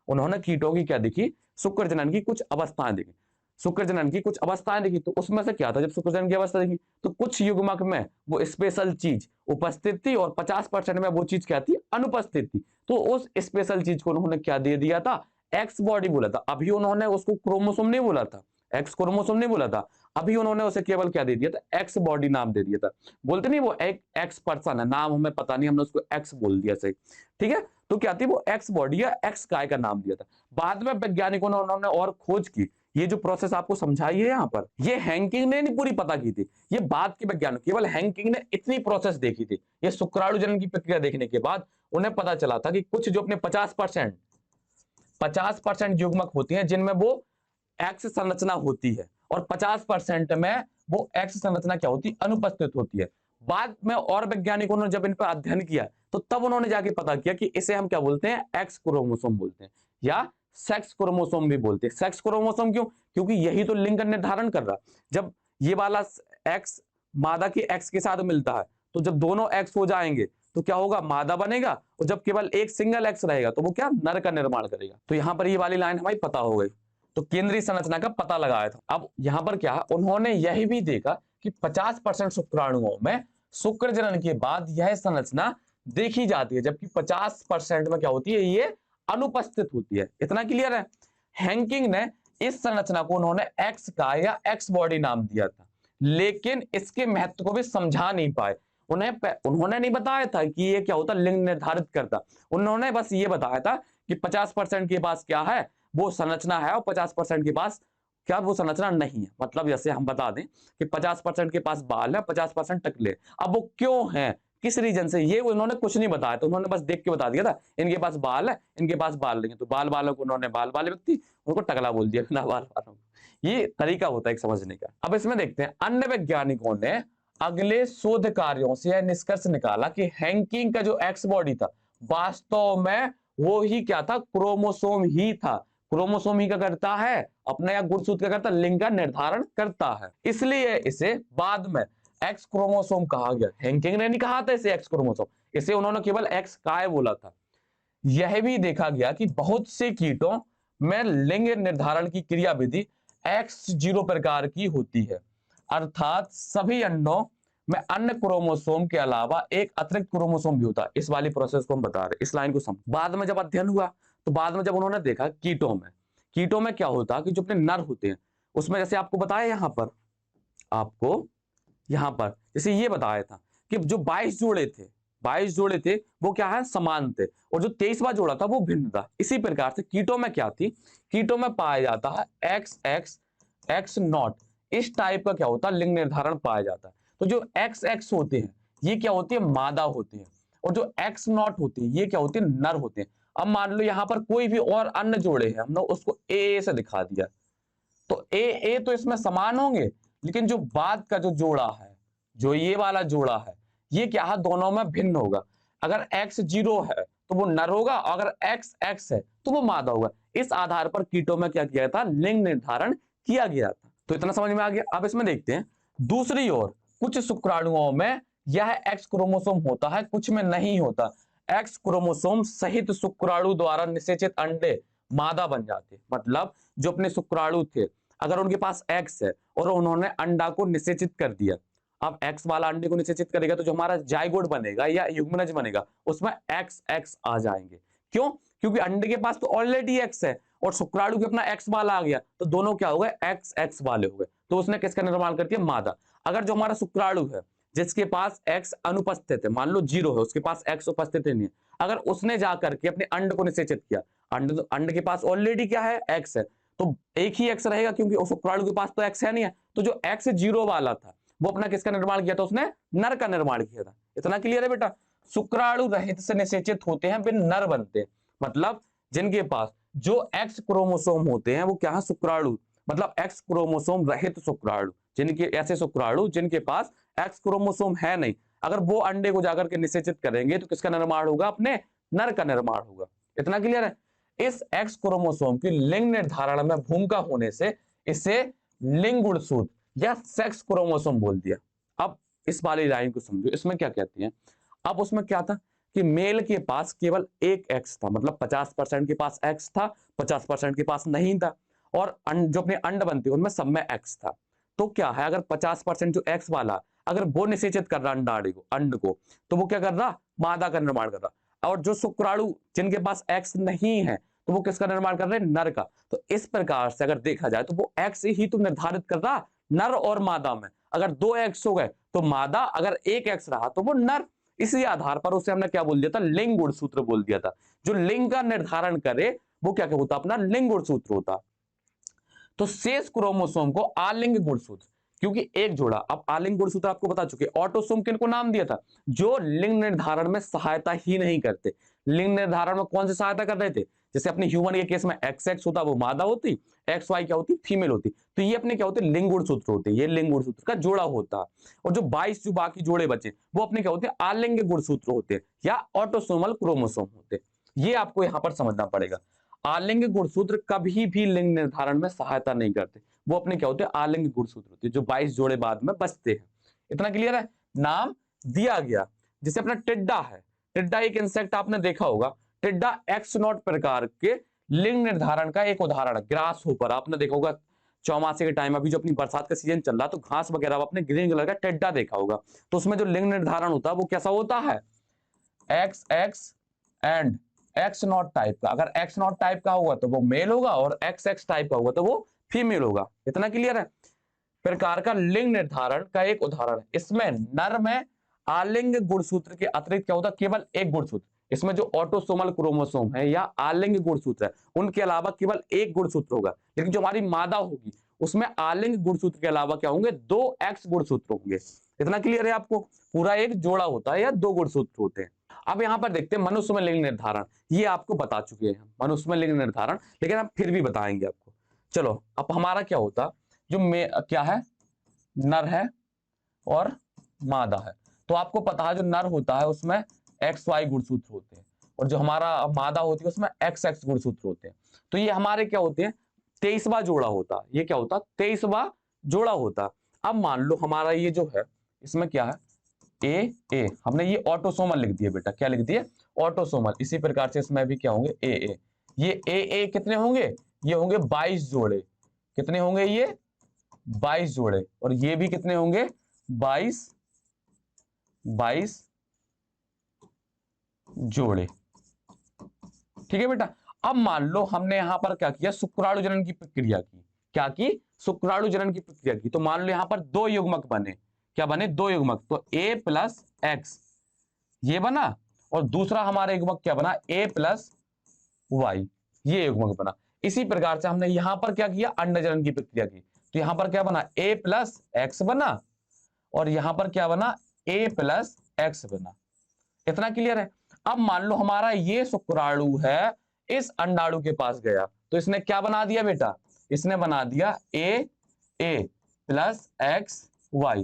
उन्होंने कीटों की क्या देखी, शुक्र जनन की कुछ अवस्थाएं देखी। शुक्र जनन की कुछ अवस्थाएं देखी, तो उसमें से क्या था, जब शुक्र जनन की अवस्था देखी तो कुछ युग्मक में वो स्पेशल चीज उपस्थित थी और 50% में वो चीज क्या थी, अनुपस्थित थी। तो उस स्पेशल चीज को उन्होंने क्या दे दिया था, एक्स बॉडी बोला था। अभी उन्होंने उसको क्रोमोसोम नहीं बोला था, एक्स क्रोमोसोम नहीं बोला था, अभी उन्होंने उसे केवल क्या दे दिया था, एक्स बॉडी नाम दे दिया था। बोलते नहीं वो एक एक्स पर्सन है, नाम हमें पता नहीं, हमने उसको एक्स बोल दिया सही, ठीक है। तो क्या थी, वो एक्स बॉडी या एक्स काय का नाम दिया था। बाद में वैज्ञानिकों ने उन्होंने और खोज की, ये जो प्रोसेस आपको समझाई है यहाँ पर, ये हैंकिंग ने नहीं पूरी पता की थी, ये बाद के वैज्ञानिक, केवल हैंकिंग ने इतनी प्रोसेस देखी थी। ये शुक्राणु जनन की प्रक्रिया देखने के बाद उन्हें पता चला था कि कुछ जो अपने 50% युग्मक होती हैं जिनमें वो एक्स संरचना होती है, और 50% में वो एक्स संरचना क्या होती है, अनुपस्थित होती है। बाद में और वैज्ञानिकों ने जब इन पर अध्ययन किया तो तब उन्होंने जाके पता किया कि इसे हम क्या बोलते हैं, एक्स क्रोमोसोम बोलते हैं, या सेक्स क्रोमोसोम भी बोलते हैं। सेक्स क्रोमोसोम क्यों, क्योंकि यही तो लिंग का निर्धारण कर रहा। जब ये वाला एक्स मादा के एक्स के साथ मिलता है, तो जब दोनों एक्स हो जाएंगे तो क्या होगा, मादा बनेगा, और जब केवल एक सिंगल एक्स रहेगा तो वो क्या, नर का निर्माण करेगा। तो यहां पर ये वाली लाइन हमारी पता हो गई, तो केंद्रीय संरचना का पता लगाया था। अब यहां पर क्या, उन्होंने यह भी देखा कि 50% शुक्राणुओं में शुक्र जनन के बाद यह संरचना देखी जाती है, जबकि 50% में क्या होती है, ये अनुपस्थित होती है। इतना क्लियर है। हैंकिंग ने इस संरचना को उन्होंने एक्स का या एक्स बॉडी नाम दिया था, लेकिन इसके महत्व को भी समझा नहीं पाए। उन्होंने नहीं बताया था कि ये क्या होता, लिंग निर्धारित करता। उन्होंने बस ये बताया था कि 50% के पास क्या है, वो संरचना है, और 50% के पास क्या, वो संरचना नहीं है। मतलब जैसे हम बता दें कि 50% के पास बाल है, 50% टकले। अब वो क्यों है, किस रीजन से, ये उन्होंने कुछ नहीं बताया, तो उन्होंने बस देख के बता दिया था इनके पास बाल है, इनके पास बाल नहीं है। तो बाल वालों को उन्होंने बाल वाले व्यक्ति, उनको टकला बोल दिया, बिना बाल वालों को। ये तरीका होता है एक समझने का। अब इसमें देखते हैं, अन्य वैज्ञानिकों ने अगले शोध कार्यों से यह निष्कर्ष निकाला कि हैंकिंग का जो एक्स बॉडी था, वास्तव में वो ही क्या था, क्रोमोसोम ही था। क्रोमोसोम ही क्या करता है, अपने या गुणसूत्र क्या करता है, लिंग का निर्धारण करता है। इसलिए इसे बाद में एक्स क्रोमोसोम कहा गया। हैंकिंग ने नहीं कहा था इसे एक्स क्रोमोसोम, इसे उन्होंने केवल एक्स काय बोला था। यह भी देखा गया कि बहुत से कीटों में लिंग निर्धारण की क्रिया विधि X0 प्रकार की होती है, अर्थात सभी अंडों में अन्य क्रोमोसोम के अलावा एक अतिरिक्त क्रोमोसोम भी होता है। इस वाली प्रोसेस को हम बता रहे, इस लाइन को समझ। बाद में जब अध्ययन हुआ तो बाद में जब उन्होंने देखा कीटों में क्या होता है कि जो अपने नर होते हैं उसमें, जैसे आपको बताया यहां पर जैसे ये बताया था कि जो 22 जोड़े थे वो क्या है, समान थे, और जो 23वां जोड़ा था वो भिन्न था। इसी प्रकार से कीटों में क्या थी, कीटों में पाया जाता है एक्स एक्स एक्स नॉट, इस टाइप का क्या होता है, लिंग निर्धारण पाया जाता है। तो जो एक्स एक्स होते हैं ये क्या होती है, मादा होती है, और जो एक्स नॉट होती है ये क्या होती है, नर होते हैं। अब मान लो यहाँ पर कोई भी और अन्य जोड़े हैं, हमने उसको ए से दिखा दिया, तो ए तो इसमें समान होंगे, लेकिन जो बाद का जो जोड़ा है, जो ये वाला जोड़ा है, ये क्या है, दोनों में भिन्न होगा। अगर X0 है तो वो नर होगा, अगर XX है तो वो मादा होगा। इस आधार पर कीटों में क्या किया था, लिंग निर्धारण किया गया था। तो इतना समझ में आ गया। अब इसमें देखते हैं, दूसरी ओर कुछ शुक्राणुओं में यह एक्स क्रोमोसोम होता है, कुछ में नहीं होता। एक्स क्रोमोसोम सहित शुक्राणु द्वारा निषेचित अंडे मादा बन जाते। मतलब जो अपने शुक्राणु थे, अगर उनके पास एक्स है और उन्होंने अंडा को निषेचित कर दिया, अब एक्स वाला अंडे को निषेचित करेगा तो जो हमारा जाइगोट बनेगा या युग्मनज बनेगा उसमें एक्स एक्स आ जाएंगे। क्यों, क्योंकि अंडे के पास तो ऑलरेडी एक्स है और शुक्राणु के अपना एक्स वाला आ गया, तो दोनों क्या हो गए, एक्स एक्स वाले हो गए। तो उसने किसका निर्माण कर दिया, मादा। अगर जो हमारा शुक्राणु है जिसके पास एक्स अनुपस्थित है, मान लो 0 है, उसके पास एक्स उपस्थित नहीं है, अगर उसने जाकर के अपने अंड को निषेचित किया, अंड के पास ऑलरेडी क्या है, एक्स है, तो एक ही एक्स रहेगा, क्योंकि उस शुक्राणु के पास तो एक्स है नहीं है। तो जो X0 वाला था वो अपना किसका निर्माण किया था, उसने नर का निर्माण किया था। इतना क्लियर है बेटा। शुक्राणु रहित से निषेचित होते हैं, फिर नर बनते हैं। मतलब जिनके पास जो एक्स क्रोमोसोम होते हैं वो क्या है, शुक्राणु, मतलब एक्स क्रोमोसोम रहित शुक्राणु, जिनके ऐसे शुक्राणु जिनके पास एक्स क्रोमोसोम है नहीं, अगर वो अंडे को जाकर के निषेचित करेंगे तो किसका निर्माण होगा, अपने नर का निर्माण होगा। इतना क्लियर है। इस एक्स क्रोमोसोम की लिंग निर्धारण में भूमिका होने से इसे लिंग गुणसूत्र या सेक्स क्रोमोसोम बोल दिया। अब इस वाली लाइन को समझो, इसमें क्या कहती है। अब उसमें क्या था कि मेल के पास केवल एक एक्स था, मतलब 50% के पास एक्स था, 50% के पास नहीं था, और जो अपने अंड बनते हैं उनमें सब में एक्स था। तो क्या है, अगर 50% जो एक्स वाला अगर वो निषेचित कर रहा अंड को, तो वो क्या कर रहा, मादा का निर्माण कर रहा। और जो शुक्राणु जिनके पास एक्स नहीं है, तो वो किसका निर्माण कर रहे हैं, नर का। तो इस प्रकार से अगर देखा जाए तो वो एक्स ही तो निर्धारित कर रहा नर और मादा में। अगर 2 एक्स हो गए तो मादा, अगर 1 एक्स रहा तो वो नर। इसी आधार पर उसे हमने क्या बोल दिया था, लिंग गुणसूत्र बोल दिया था। जो लिंग का निर्धारण करे वो क्या क्या होता, अपना लिंग गुणसूत्र होता। तो शेष क्रोमोसोम को आलिंग गुणसूत्र, क्योंकि एक जोड़ा। अब आलिंग गुणसूत्र आपको बता चुके, ऑटोसोम किनको नाम दिया था, जो लिंग निर्धारण में सहायता ही नहीं करते। लिंग निर्धारण में कौन सी सहायता कर रहे थे, जैसे अपने ह्यूमन के केस में एक्स एक्स होता वो मादा होती, एक्स वाई क्या होती, फीमेल होती। तो ये अपने क्या होते, लिंग गुणसूत्र होते, ये लिंग गुणसूत्र का जोड़ा होता। और जो 22 जो बाकी जोड़े बचे वो अपने क्या होते, आलिंग गुणसूत्र होते या ऑटोसोमल क्रोमोसोम होते। ये आपको यहां पर समझना पड़ेगा। आलिंग गुणसूत्र कभी भी लिंग निर्धारण में सहायता नहीं करते, वो अपने क्या होते हैं, आलिंग गुणसूत्र होते हैं, जो 22 जोड़े बाद में बचते हैं। इतना क्लियर है। नाम दिया गया, जैसे अपना टिड्डा है, टिड्डा एक इंसेक्ट आपने देखा होगा। टिड्डा एक्स नॉट प्रकार के लिंग निर्धारण का एक उदाहरण है। ग्रास होपर आपने देखा होगा, चौमासे के टाइम अभी जो अपनी बरसात का सीजन चल रहा, तो घास वगैरह आपने ग्रीन कलर का टिड्डा देखा होगा। तो उसमें जो लिंग निर्धारण होता है वो कैसा होता है, x x and x not type का। अगर एक्स नॉट टाइप का होगा तो वो मेल होगा, और एक्स एक्स टाइप का होगा तो वो फीमेल होगा। इतना क्लियर है। प्रकार का लिंग निर्धारण का एक उदाहरण है। इसमें नर में आलिंग गुणसूत्र के अतिरिक्त क्या होता है, केवल एक गुणसूत्र। इसमें जो ऑटोसोमल क्रोमोसोम है या आलिंग गुणसूत्र है, उनके अलावा केवल एक गुणसूत्र होगा। लेकिन जो हमारी मादा होगी उसमें आलिंग गुणसूत्र के अलावा क्या होंगे, 2 एक्स गुणसूत्र होंगे। इतना क्लियर है आपको। पूरा एक जोड़ा होता है या 2 गुणसूत्र होते हैं। अब यहां पर देखते हैं मनुष्य में लिंग निर्धारण, ये आपको बता चुके हैं मनुष्य में लिंग निर्धारण, लेकिन हम फिर भी बताएंगे आपको। चलो, अब हमारा क्या होता, जो क्या है, नर है और मादा है। तो आपको पता है जो नर होता है उसमें एक्स वाई गुणसूत्र होते हैं, और जो हमारा मादा होती है उसमें एक्स एक्स गुणसूत्र होते हैं। तो ये हमारे क्या होते हैं, 23वां जोड़ा होता। ये क्या होता, 23वां जोड़ा होता। अब मान लो हमारा ये जो है, इसमें क्या है, ए ए, हमने ये ऑटोसोमल लिख दिया बेटा, क्या लिख दिया, ऑटोसोमल। इसी प्रकार से इसमें भी क्या होंगे, ए ए। ये ए ए कितने होंगे, ये होंगे 22 जोड़े। कितने होंगे ये, 22 जोड़े। और ये भी कितने होंगे, 22 जोड़े। ठीक है बेटा। अब मान लो हमने यहां पर क्या किया, शुक्राणु जनन की प्रक्रिया की। क्या की, शुक्राणु जनन की प्रक्रिया की। तो मान लो यहां पर 2 युग्मक बने। क्या बने, 2 युग्मक। तो a प्लस एक्स ये बना, और दूसरा हमारा युग्मक क्या बना, a प्लस वाई, ये युग्मक बना। इसी प्रकार से हमने यहां पर क्या किया, अंड जनन की प्रक्रिया की। तो यहां पर क्या बना, a प्लस एक्स बना, और यहां पर क्या बना, a प्लस एक्स बना। इतना क्लियर है। अब मान लो हमारा ये शुक्राणु है, इस अंडाणु के पास गया, तो इसने क्या बना दिया बेटा, इसने बना दिया ए प्लस एक्स वाई।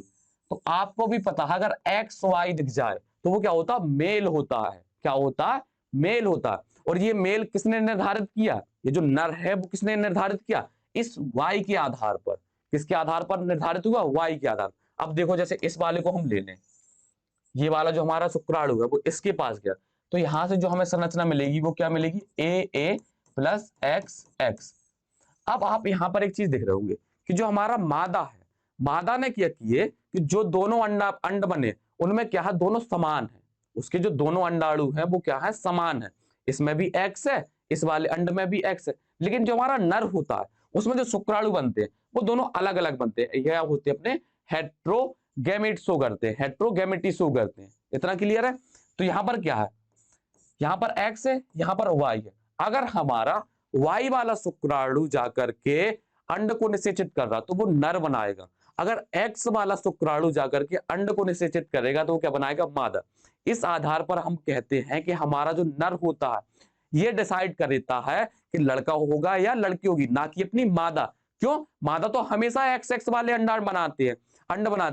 तो आपको भी पता है अगर एक्स वाई दिख जाए तो वो क्या होता, मेल होता है। क्या होता है, मेल होता है। और ये मेल किसने निर्धारित किया, ये जो नर है वो किसने निर्धारित किया, इस वाई के आधार पर। किसके आधार पर निर्धारित हुआ, वाई के आधार। अब देखो, जैसे इस वाले को हम ले लें, ये वाला जो हमारा शुक्राणु है वो इसके पास गया, तो यहां से जो हमें संरचना मिलेगी वो क्या मिलेगी, ए प्लस एक्स एक्स। अब आप यहां पर एक चीज देख रहे होंगे कि जो हमारा मादा है, मादा ने क्या किए कि जो दोनों अंड बने उनमें क्या है, दोनों समान है। उसके जो दोनों अंडाणु है वो क्या है, समान है। इसमें भी एक्स है, इस वाले अंड में भी एक्स है। लेकिन जो हमारा नर होता है उसमें जो शुक्राणु बनते हैं वो दोनों अलग अलग बनते हैं। यह होते हैं अपने हेट्रोगैमेट शो करते हैं, हेट्रोगैमेटी शो करते हैं। इतना क्लियर है। तो यहां पर क्या है, यहां पर एक्स है, यहां पर वाई है। अगर हमारा वाई वाला शुक्राणु जाकर के अंड को निषेचित कर रहा तो वो नर बनाएगा। अगर एक्स वाला शुक्राणु जाकर के अंड को निषेचित करेगा तो वो क्या बनाएगा, मादा। इस आधार पर हम कहते हैं कि हमारा जो नर होता है ये डिसाइड कर देता है कि लड़का होगा या लड़की होगी, ना कि अपनी मादा। क्यों, मादा तो हमेशा एक्स एक्स वाले अंड बनाती है,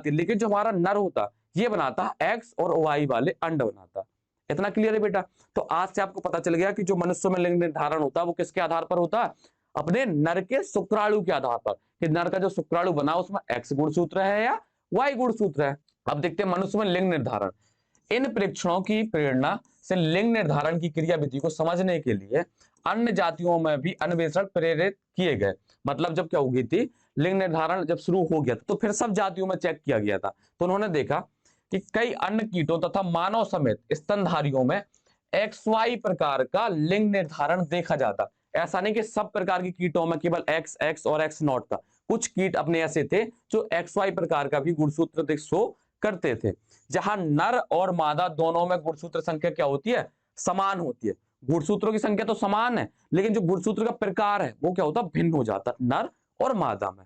लेकिन जो हमारा नर होता ये बनाता है एक्स और वाई वाले अंड बनाता। इतना क्लियर है बेटा। तो आज से आपको पता चल गया कि जो मनुष्य में लिंग निर्धारण होता है वो किसके आधार पर होता है, अपने नर के शुक्राणु के आधार पर, कि नर का जो शुक्राणु बना उसमें एक्स गुणसूत्र है या वाई गुणसूत्र है। अब देखते हैं मनुष्य में लिंग निर्धारण। इन परीक्षणों की प्रेरणा से लिंग निर्धारण की क्रियाविधि को समझने के लिए अन्य जातियों में भी अन्वेषण प्रेरित किए गए। मतलब जब क्या हो गई थी, लिंग निर्धारण जब शुरू हो गया था तो फिर सब जातियों में चेक किया गया था। तो उन्होंने देखा कि कई अन्य कीटों तथा मानव समेत स्तनधारियों में XY प्रकार का लिंग निर्धारण देखा जाता। ऐसा नहीं कि सब प्रकार के कीटों में केवल XX और X नॉट था, कुछ कीट अपने ऐसे थे जो XY प्रकार का भी गुणसूत्र शो करते थे। जहां नर और मादा दोनों में गुणसूत्र संख्या क्या होती है, समान होती है। गुणसूत्रों की संख्या तो समान है, लेकिन जो गुणसूत्र का प्रकार है वो क्या होता है, भिन्न हो जाता है नर और मादा में।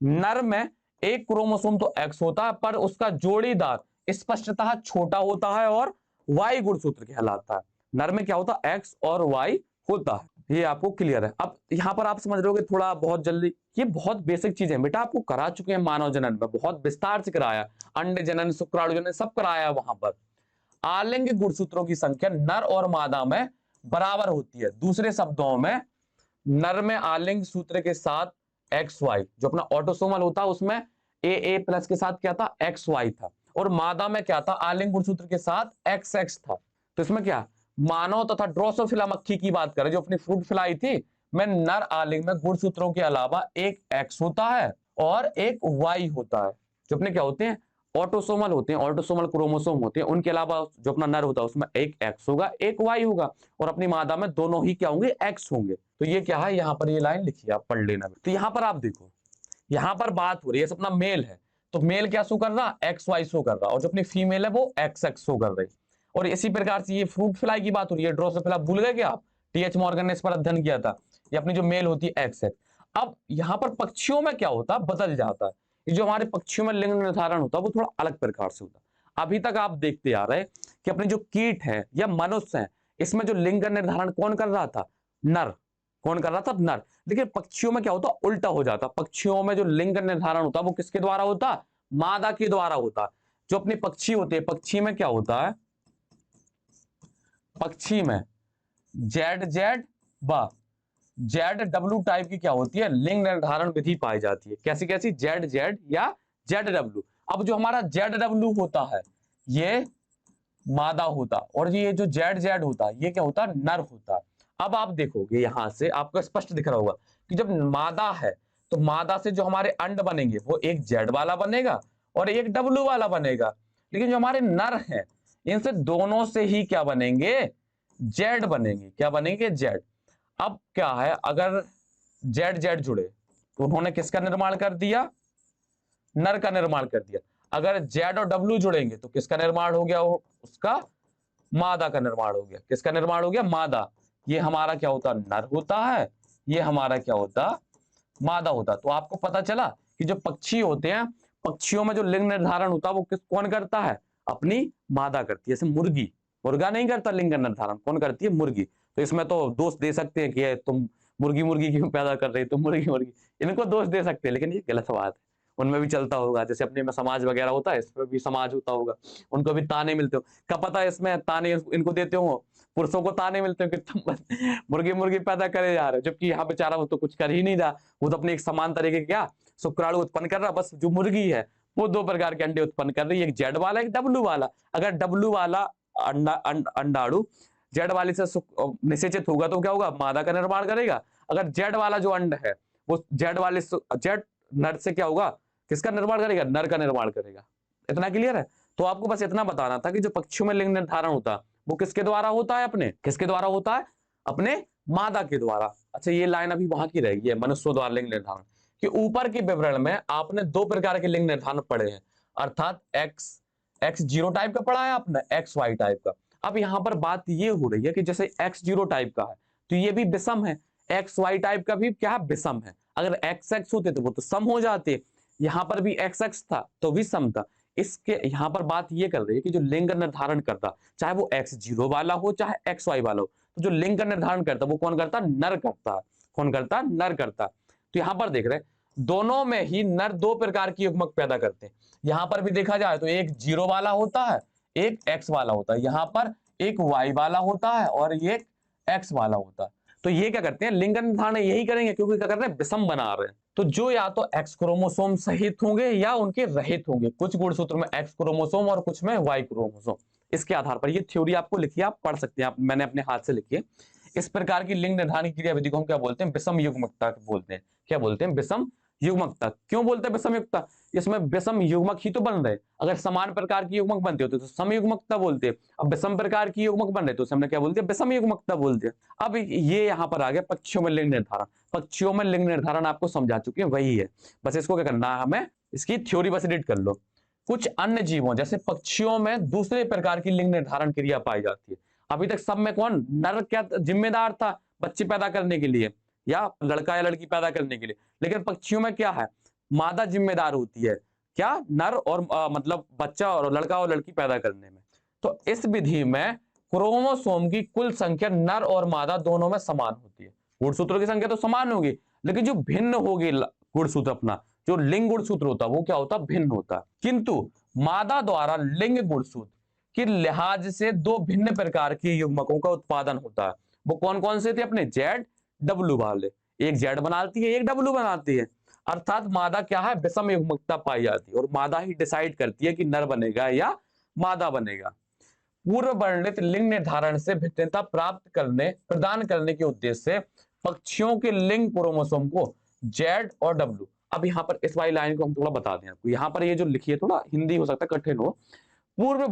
नर में एक क्रोमोसोम तो X होता है, पर उसका जोड़ीदार स्पष्टतः छोटा होता है और Y गुणसूत्र कहलाता है। नर में क्या होता है, X और Y होता है। ये आपको क्लियर है। अब यहां पर आप समझ रहे थोड़ा बहुत जल्दी, ये बहुत बेसिक चीजें बेटा आपको करा चुके हैं मानव जनन में, बहुत विस्तार से कराया, अंड जनन शुक्राणु जनन सब कराया वहां पर। आलिंग गुणसूत्रों की संख्या नर और मादा में बराबर होती है। दूसरे शब्दों में नर में आलिंग सूत्र के साथ XY जो अपना ऑटोसोमल होता है उसमें AA प्लस के साथ क्या था, XY था, और मादा में क्या था, आलिंग गुणसूत्र के साथ XX था। तो इसमें क्या, मानव तथा ड्रोसोफिला मक्खी की बात करें जो अपनी फ्रूट फ्लाई थी, में नर आलिंग में गुणसूत्रों के अलावा एक X होता है और एक Y होता है। जो अपने क्या होते हैं, ऑटोसोमल होते हैं, ऑटोसोमल क्रोमोसोम होते हैं। उनके अलावा जो अपना नर होता है उसमें एक X होगा, एक Y होगा, और अपनी मादा में दोनों ही क्या होंगे, X होंगे। तो ये क्या है, यहाँ पर ये लाइन लिखी आप पढ़ लेना। तो यहाँ पर आप देखो, यहाँ पर बात हो रही है अपना मेल है, तो मेल क्या शो कर रहा, XY शो कर रहा, और जो अपनी फीमेल है वो XX शो कर रही। और इसी प्रकार से ये फ्रूट फ्लाई की बात हो रही है, ड्रोसोफिला भूल गए क्या आप, TH मॉर्गन ने इस पर अध्ययन किया था। ये अपनी जो मेल होती है XX। अब यहाँ पर पक्षियों में क्या होता है, बदल जाता है। ये जो हमारे पक्षियों में लिंग निर्धारण होता है वो थोड़ा अलग प्रकार से होता है। अभी तक आप देखते आ रहे कि अपने जो कीट है या मनुष्य है, इसमें जो लिंग निर्धारण कौन कर रहा था, नर। कौन कर रहा था, नर। देखिए पक्षियों में क्या होता, उल्टा हो जाता। पक्षियों में जो लिंग निर्धारण होता वो किसके द्वारा होता, मादा के द्वारा होता। जो अपने पक्षी होते हैं, पक्षी में क्या होता है, पक्षी में ZZ व ZW टाइप की क्या होती है, लिंग निर्धारण विधि पाई जाती है। कैसी कैसी, ZZ या ZW। अब जो हमारा ZW होता है ये मादा होता, और ये जो ZZ होता है ये क्या होता है, नर होता। अब आप देखोगे यहां से आपको स्पष्ट दिख रहा होगा कि जब मादा है तो मादा से जो हमारे अंड बनेंगे वो एक Z वाला बनेगा और एक W वाला बनेगा। लेकिन जो हमारे नर हैं इनसे दोनों से ही क्या बनेंगे, Z बनेंगे। क्या बनेंगे, Z। अब क्या है, अगर ZZ जुड़े तो उन्होंने किसका निर्माण कर दिया, नर का निर्माण कर दिया। अगर Z और W जुड़ेंगे तो किसका निर्माण हो गया, उसका मादा का निर्माण हो गया। किसका निर्माण हो गया, मादा। ये हमारा क्या होता, नर होता है, ये हमारा क्या होता, मादा होता। तो आपको पता चला कि जो पक्षी होते हैं, पक्षियों में जो लिंग निर्धारण होता है वो कौन करता है, अपनी मादा करती है। जैसे मुर्गी, मुर्गा नहीं करता लिंग निर्धारण, कौन करती है, मुर्गी। तो इसमें तो दोष दे सकते हैं कि तुम मुर्गी मुर्गी क्यों पैदा कर रही, तुम मुर्गी मुर्गी, इनको दोष दे सकते हैं, लेकिन ये गलत बात है। उनमें भी चलता होगा, जैसे अपने में समाज वगैरह होता है, इसमें भी समाज होता होगा, उनको भी ताने मिलते हो। क्या पता है इसमें ताने इनको देते हो, पुरुषों को ताने मिलते हो कि तुम मुर्गी मुर्गी पैदा करे जा रहे हो, जबकि यहाँ बेचारा वो तो कुछ कर ही नहीं रहा। वो तो अपने एक समान तरीके क्या शुक्राणु उत्पन्न कर रहा, बस जो मुर्गी है वो दो प्रकार के अंडे उत्पन्न कर रही है, एक Z वाला एक W वाला। अगर W वाला अंडाणु Z वाली से निषेचित होगा तो क्या होगा, मादा का निर्माण करेगा। अगर Z वाला जो अंड है वो Z वाले Z नर से क्या होगा, किसका निर्माण करेगा, नर का निर्माण करेगा। इतना क्लियर है। तो आपको बस इतना बताना था कि जो पक्षियों में लिंग निर्धारण होता है वो किसके द्वारा होता है, अपने किसके द्वारा होता है, अपने मादा के द्वारा। अच्छा ये लाइन अभी वहां की रहेगी, मनुष्यों द्वारा लिंग निर्धारण कि ऊपर के विवरण में आपने दो प्रकार के लिंग निर्धारण पढ़े हैं, अर्थात X0 टाइप का पढ़ा है आपने, XY टाइप का। अब यहां पर बात ये हो रही है कि जैसे X0 टाइप का है तो ये भी विषम है, XY टाइप का भी क्या है, विषम है। अगर XX होते तो वो तो सम हो जाते, यहां पर भी XX था तो भी सम था। इसके यहां पर बात ये कर रही है कि जो लिंग निर्धारण करता, चाहे वो X0 वाला हो चाहे XY वाला हो, तो जो लिंग निर्धारण करता वो कौन करता, नर करता है। कौन करता, नर करता। तो यहां पर देख रहे हैं दोनों में ही नर दो प्रकार की युग्मक पैदा करते हैं। यहां पर भी देखा जाए तो एक 0 वाला होता है, एक X वाला होता है। यहां पर एक Y वाला होता है और एक X वाला होता है। तो ये क्या करते हैं, लिंग निर्धारण यही करेंगे क्योंकि क्या कर रहे हैं, विषम बना रहे हैं। तो जो या तो X क्रोमोसोम सहित होंगे या उनके रहित होंगे। कुछ गुणसूत्र में X क्रोमोसोम और कुछ में Y क्रोमोसोम, इसके आधार पर ये थ्योरी आपको लिखी है, आप पढ़ सकते हैं, आप मैंने अपने हाथ से लिखी है। इस प्रकार की लिंग निर्धारण की क्रियाविधि को हम क्या बोलते हैं? विषम युग्मकता बोलते हैं। क्या बोलते हैं? विषम युग्मकता। क्यों बोलते हैं विषम युग्मकता? इसमें विषम युग्मक ही तो बन रहे। अगर समान प्रकार की युग्मक बनते होते तो समयुग्मकता बोलते हैं। अब विषम प्रकार की युग्मक बन रहे तो हमने क्या बोलते हैं? विषम युग्मकता बोलते हैं। अब ये यहाँ पर आ गया पक्षियों में लिंग निर्धारण। पक्षियों में लिंग निर्धारण आपको समझा चुके हैं, वही है। बस इसको क्या करना है हमें? इसकी थ्योरी बस रीड कर लो। कुछ अन्य जीवों जैसे पक्षियों में दूसरे प्रकार की लिंग निर्धारण क्रिया पाई जाती है। अभी तक सब में कौन नर क्या जिम्मेदार था बच्चे पैदा करने के लिए, या लड़का या लड़की पैदा करने के लिए? लेकिन पक्षियों में क्या है? मादा जिम्मेदार होती है। क्या? नर और मतलब बच्चा और लड़का और लड़की पैदा करने में। तो इस विधि में क्रोमोसोम की कुल संख्या नर और मादा दोनों में समान होती है। गुणसूत्रों की संख्या तो समान होगी, लेकिन जो भिन्न होगी गुणसूत्र अपना, जो लिंग गुणसूत्र होता है वो क्या होता है? भिन्न होता है। किंतु मादा द्वारा लिंग गुणसूत्र के लिहाज से दो भिन्न प्रकार के युग्मकों का उत्पादन होता है। वो कौन कौन से थे? अपने जेड डब्ल्यू वाले। एक जेड बनाती है, एक डब्ल्यू बनाती है। अर्थात मादा क्या है? विषम युग्मकता पाई जाती है, और मादा ही डिसाइड करती है कि नर बनेगा या मादा बनेगा। पूर्व वर्णित लिंग निर्धारण से भिन्नता प्राप्त करने प्रदान करने के उद्देश्य से पक्षियों के लिंग क्रोमोसोम को जेड और डब्ल्यू। अब यहाँ पर इस वाली लाइन को हम थोड़ा बता दें आपको। यहाँ पर ये जो लिखी है, थोड़ा हिंदी हो सकता है कठिन हो। पूर्व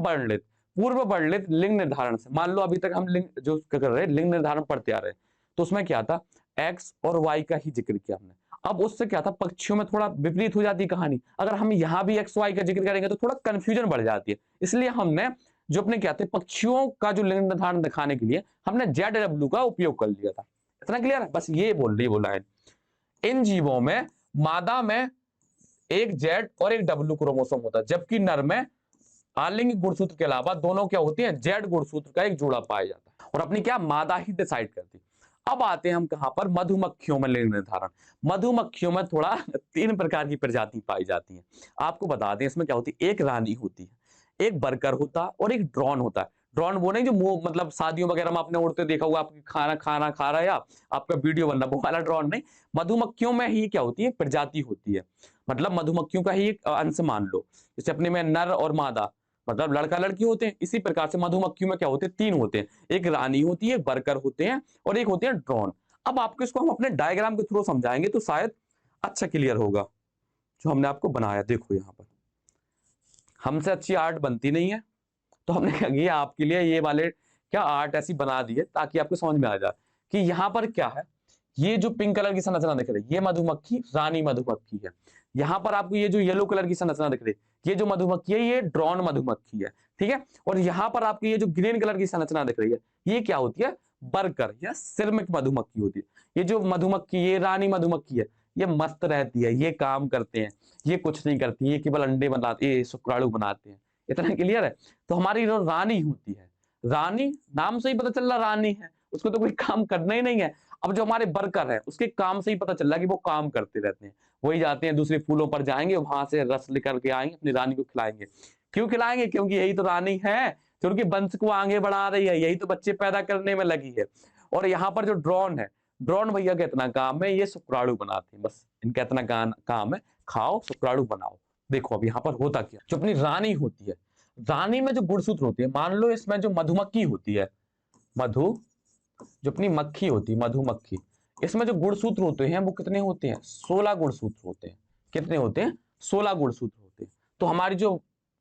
वर्णित लिंग निर्धारण से, मान लो अभी तक हम लिंग जो कर रहे हैं, लिंग निर्धारण पढ़ते आ रहे हैं, तो उसमें क्या था? एक्स और वाई का ही जिक्र किया हमने। अब उससे क्या था? पक्षियों में थोड़ा विपरीत हो जाती कहानी। अगर हम यहाँ भी एक्स वाई का जिक्र करेंगे तो थोड़ा कंफ्यूजन बढ़ जाती है। इसलिए हमने जो अपने क्या थे, पक्षियों का जो लिंग निर्धारण दिखाने के लिए हमने जेड डब्ल्यू का उपयोग कर लिया था। इतना क्लियर है? बस ये बोल रही बोला है। इन जीवों में मादा में एक जेड और एक डब्ल्यू क्रोमोसोम होता है, जबकि नर में आलिंग गुणसूत्र के अलावा दोनों क्या होती हैं? जेड गुणसूत्र का एक जोड़ा पाया जाता है, और अपनी क्या मादा ही डिसाइड करती है। अब आते हैं हम कहां पर? मधुमक्खियों में लिंग निर्धारण। मधुमक्खियों में थोड़ा 3 प्रकार की प्रजाति पाई जाती है। आपको बता दें, इसमें क्या होती है? एक रानी होती है, एक वर्कर होता है, और एक ड्रोन होता है। ड्रोन वो नहीं जो मुंह मतलब शादियों वगैरह में आपने उड़ते देखा होगा, आपकी खाना खाना खा रहा है या आपका वीडियो बन रहा, वो वाला ड्रोन नहीं। मधुमक्खियों में ही क्या होती है? प्रजाति होती है। मतलब मधुमक्खियों का ही एक अंश मान लो। जैसे अपने में नर और मादा मतलब लड़का लड़की होते हैं, इसी प्रकार से मधुमक्खियों में क्या होते हैं? 3 होते हैं। एक रानी होती है, वर्कर होते हैं, और एक होते हैं ड्रोन। अब आपको इसको हम अपने डायग्राम के थ्रू समझाएंगे तो शायद अच्छा क्लियर होगा। जो हमने आपको बनाया, देखो यहाँ पर हमसे अच्छी आर्ट बनती नहीं है, तो हमने क्या किया आपके लिए ये वाले क्या आर्ट ऐसी बना दी है ताकि आपको समझ में आ जाए कि यहाँ पर क्या है। ये जो पिंक कलर की संरचना दिख रही है, ये मधुमक्खी रानी मधुमक्खी है। यहाँ पर आपको ये जो येलो कलर की संरचना दिख रही है, ये जो मधुमक्खी है ये ड्रोन मधुमक्खी है, ठीक है। और यहाँ पर आपको ये जो ग्रीन कलर की संरचना दिख रही है, ये क्या होती है? वर्कर या श्रमिक मधुमक्खी होती है। ये जो मधुमक्खी, ये रानी मधुमक्खी है, ये मस्त रहती है, ये काम करते हैं, ये कुछ नहीं करती, ये केवल अंडे बनाते, ये शुक्राणु बनाते हैं। इतना क्लियर है? तो हमारी जो रानी होती है, रानी नाम से ही पता चल रहा रानी है, उसको तो कोई काम करना ही नहीं है। अब जो हमारे वर्कर है, उसके काम से ही पता चल रहा है कि वो काम करते रहते हैं। वही जाते हैं दूसरे फूलों पर जाएंगे, वहां से रस लेकर के आएंगे, अपनी रानी को खिलाएंगे। क्यों खिलाएंगे? क्योंकि यही तो रानी है जो उनके वंश को आगे बढ़ा रही है, यही तो बच्चे पैदा करने में लगी है। और यहाँ पर जो ड्रोन है, ड्रोन भैया का इतना काम है, ये शुक्राणु बनाते हैं, बस इनका इतना काम है, खाओ शुक्राणु बनाओ। देखो अब यहाँ पर होता क्या, जो अपनी रानी होती है, रानी में जो गुणसूत्र होती है, मान लो इसमें जो मधुमक्खी होती है, मधु जो अपनी मक्खी होती है, मधुमक्खी, इसमें जो गुणसूत्र होते हैं वो कितने होते हैं? 16 गुणसूत्र होते हैं। कितने होते हैं? 16 गुणसूत्र होते हैं। तो हमारी जो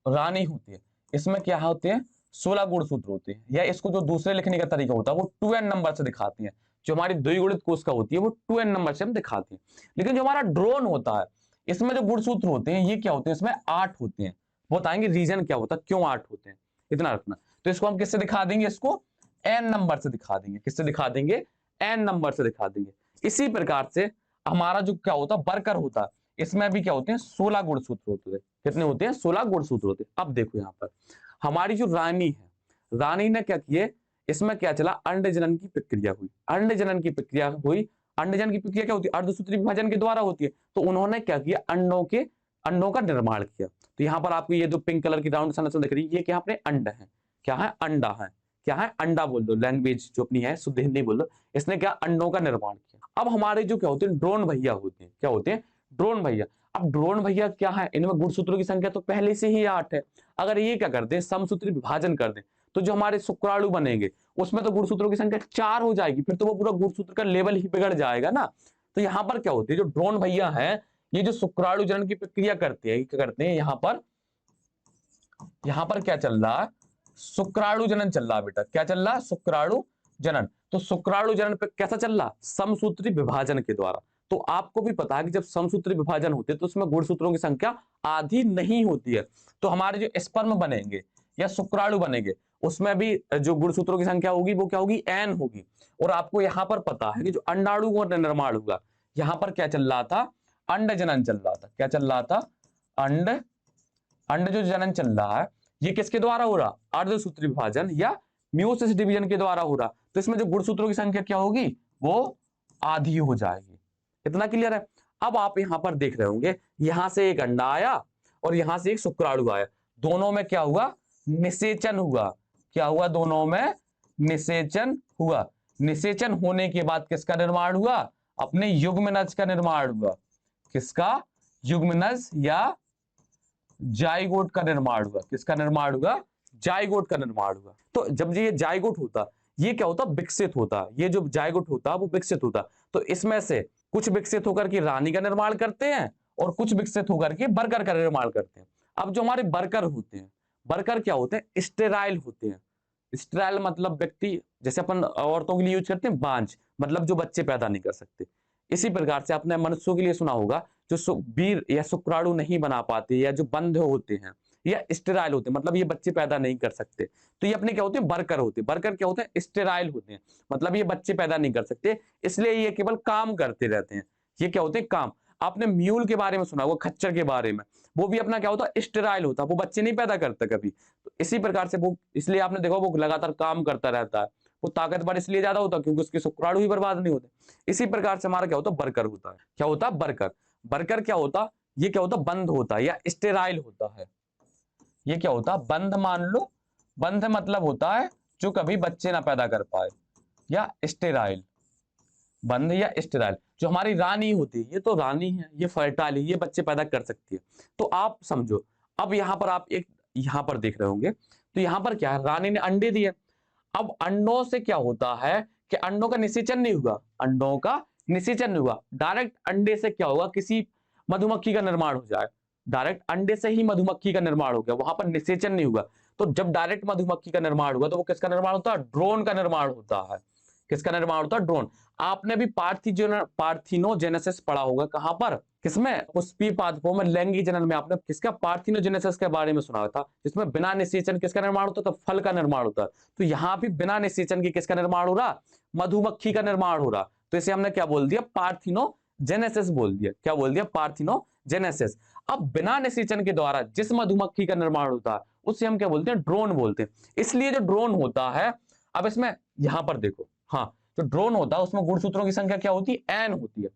रानी होती है, इसमें क्या होते हैं? 16 गुणसूत्र होते हैं। या इसको जो दूसरे लिखने का तरीका होता है वो 2n नंबर से दिखाते हैं। जो हमारी द्विगुणित कोशिका होती है वो 2n नंबर से हम दिखाते हैं। लेकिन जो हमारा ड्रोन होता है, इसमें जो गुणसूत्र होते हैं ये क्या होते हैं? इसमें 8 होते हैं। बताएंगे रीजन क्या होता है, क्यों 8 होते हैं, इतना रखना। तो इसको हम किससे दिखा देंगे? इसको n नंबर से दिखा देंगे। किससे दिखा देंगे? n नंबर से दिखा देंगे। इसी प्रकार से हमारा जो क्या होता है? वर्कर होता है, इसमें भी क्या होते हैं? 16 गुणसूत्र होते हैं। कितने होते हैं? 16 गुणसूत्र होते हैं। अब देखो यहाँ पर हमारी जो रानी है, रानी ने क्या किए? इसमें क्या चला? अंड जनन की प्रक्रिया हुई। अंड जनन की प्रक्रिया हुई। अंड जनन की प्रक्रिया क्या होती है? अर्धसूत्री विभाजन के द्वारा होती है। तो उन्होंने क्या किया? अंडों का निर्माण किया। तो यहाँ पर आपको ये जो पिंक कलर की राउंड संरचना दिख रही है, ये क्या अपने अंड है। क्या है? अंडा है। क्या है? अंडा बोल दो, लैंग्वेज जो अपनी है शुद्ध हिंदी बोल दो। इसने क्या? अंडों का निर्माण किया। अब हमारे जो क्या होते हैं? ड्रोन भैया होते हैं। क्या होते हैं? ड्रोन भैया। अब ड्रोन भैया क्या है, इनमें गुणसूत्रों की संख्या तो पहले से ही 8 है। अगर ये क्या कर दें, समसूत्री विभाजन कर दें, तो जो हमारे शुक्राणु बनेंगे उसमें तो गुणसूत्रों की संख्या 4 हो जाएगी, फिर तो वो पूरा गुणसूत्र का लेवल ही बिगड़ जाएगा ना। तो यहाँ पर क्या होती है, जो ड्रोन भैया है ये जो शुक्राणु जनन की प्रक्रिया करते हैं, क्या करते हैं यहाँ पर क्या चल रहा है, शुक्राणु जनन चल रहा है बेटा। क्या चल रहा है, शुक्राणु जनन। तो शुक्राणु जनन पे कैसा चल रहा, समसूत्री विभाजन के द्वारा। तो आपको भी पता है कि जब समसूत्री विभाजन होते हैं तो उसमें गुणसूत्रों की संख्या आधी नहीं होती है। तो हमारे जो स्पर्म बनेंगे या शुक्राणु बनेंगे उसमें भी जो गुणसूत्रों की संख्या होगी वो क्या होगी, एन होगी। और आपको यहाँ पर पता है कि जो अंडाणु का निर्माण होगा, यहाँ पर क्या चल रहा था, अंड जनन चल रहा था। क्या चल रहा था, अंड जो जनन चल रहा है ये किसके द्वारा हो रहा, अर्धसूत्री विभाजन या मियोसिस डिवीजन के द्वारा हो रहा। तो इसमें जो गुणसूत्रों की संख्या क्या होगी, वो आधी हो जाएगी। इतना क्लियर है। अब आप यहां पर देख रहे होंगे, यहां से एक अंडा आया और यहां से एक शुक्राणु आया, दोनों में क्या हुआ, निषेचन हुआ। क्या हुआ, दोनों में निषेचन हुआ। निषेचन होने के बाद किसका निर्माण हुआ, अपने युग्मनज का निर्माण हुआ। किसका, युग्मनज या जाइगोट का निर्माण हुआ। किसका निर्माण हुआ, जाइगोट का निर्माण हुआ। तो जब ये जाइगोट होता, ये क्या होता, विकसित होता। ये जो जाइगोट होता वो विकसित होता। तो इसमें से कुछ विकसित होकर के रानी का निर्माण करते हैं और कुछ विकसित होकर के बर्कर का निर्माण करते हैं। अब जो हमारे बर्कर होते हैं, बर्कर क्या होते हैं, स्टेराइल होते हैं। स्टेराइल मतलब व्यक्ति, जैसे अपन औरतों के लिए यूज करते हैं बांझ, मतलब जो बच्चे पैदा नहीं कर सकते। इसी प्रकार से आपने मनुष्यों के लिए सुना होगा जो वीर या शुक्राणु नहीं बना पाते या जो बंध होते हैं या स्टेराइल होते हैं, मतलब ये बच्चे पैदा नहीं कर सकते। तो ये अपने क्या होते हैं, बर्कर होते हैं। बर्कर क्या होते हैं, स्टेराइल होते हैं, मतलब ये बच्चे पैदा नहीं कर सकते, इसलिए ये केवल काम करते रहते हैं। ये क्या होते हैं, काम। आपने म्यूल के बारे में सुना होगा, खच्चर के बारे में, वो भी अपना क्या होता है, स्टेराइल होता है, वो बच्चे नहीं पैदा करता कभी। तो इसी प्रकार से वो, इसलिए आपने देखा वो लगातार काम करता रहता है। वो ताकतवर इसलिए ज्यादा होता है क्योंकि उसके शुक्राणु ही बर्बाद नहीं होते। इसी प्रकार से हमारा क्या होता है, बर्कर होता है। क्या होता है, बर्कर। बर्कर क्या होता, ये क्या होता, बंद होता है या स्टेराइल होता है। ये क्या होता, बंद मान लो। बंद मतलब होता है जो कभी बच्चे ना पैदा कर पाए, या स्टेराइल। बंद या स्टेराइल। जो हमारी रानी होती है, ये तो रानी है, ये फर्टाइल है, ये बच्चे पैदा कर सकती है। तो आप समझो, अब यहां पर आप एक यहां पर देख रहे होंगे, तो यहां पर क्या है, रानी ने अंडे दिए। अब अंडों से क्या होता है कि अंडों का निषेचन नहीं हुआ, अंडों का निषेचन नहीं हुआ। डायरेक्ट अंडे से क्या होगा, किसी मधुमक्खी का निर्माण हो जाए। डायरेक्ट अंडे से ही मधुमक्खी का निर्माण हो गया, वहां पर निषेचन नहीं हुआ। तो जब डायरेक्ट मधुमक्खी का निर्माण हुआ तो वो किसका निर्माण होता है, ड्रोन का निर्माण होता है। किसका निर्माण होता है, ड्रोन। आपने भी पार्थिनोजेनेसिस पढ़ा होगा, कहां पर, किसमें, पुष्पीय पादपों में लैंगिक जनन में आपने किसका, पार्थिनोजेनेसिस के बारे में सुना था, जिसमें बिना निषेचन किसका निर्माण होता था, फल का निर्माण होता है। तो यहाँ भी बिना निषेचन की किसका निर्माण हो रहा, मधुमक्खी का निर्माण हो रहा। तो इसे हमने क्या बोल दिया, पार्थिनोजेनेसिस बोल दिया। क्या बोल दिया, पार्थिनोजेनेसिस। अब बिना निषेचन के द्वारा जिस मधुमक्खी का निर्माण होता है उसे हम क्या बोलते हैं, ड्रोन बोलते हैं। इसलिए जो ड्रोन होता है, अब इसमें यहां पर देखो, हाँ, जो ड्रोन होता है उसमें गुणसूत्रों की संख्या क्या होती है, एन होती है।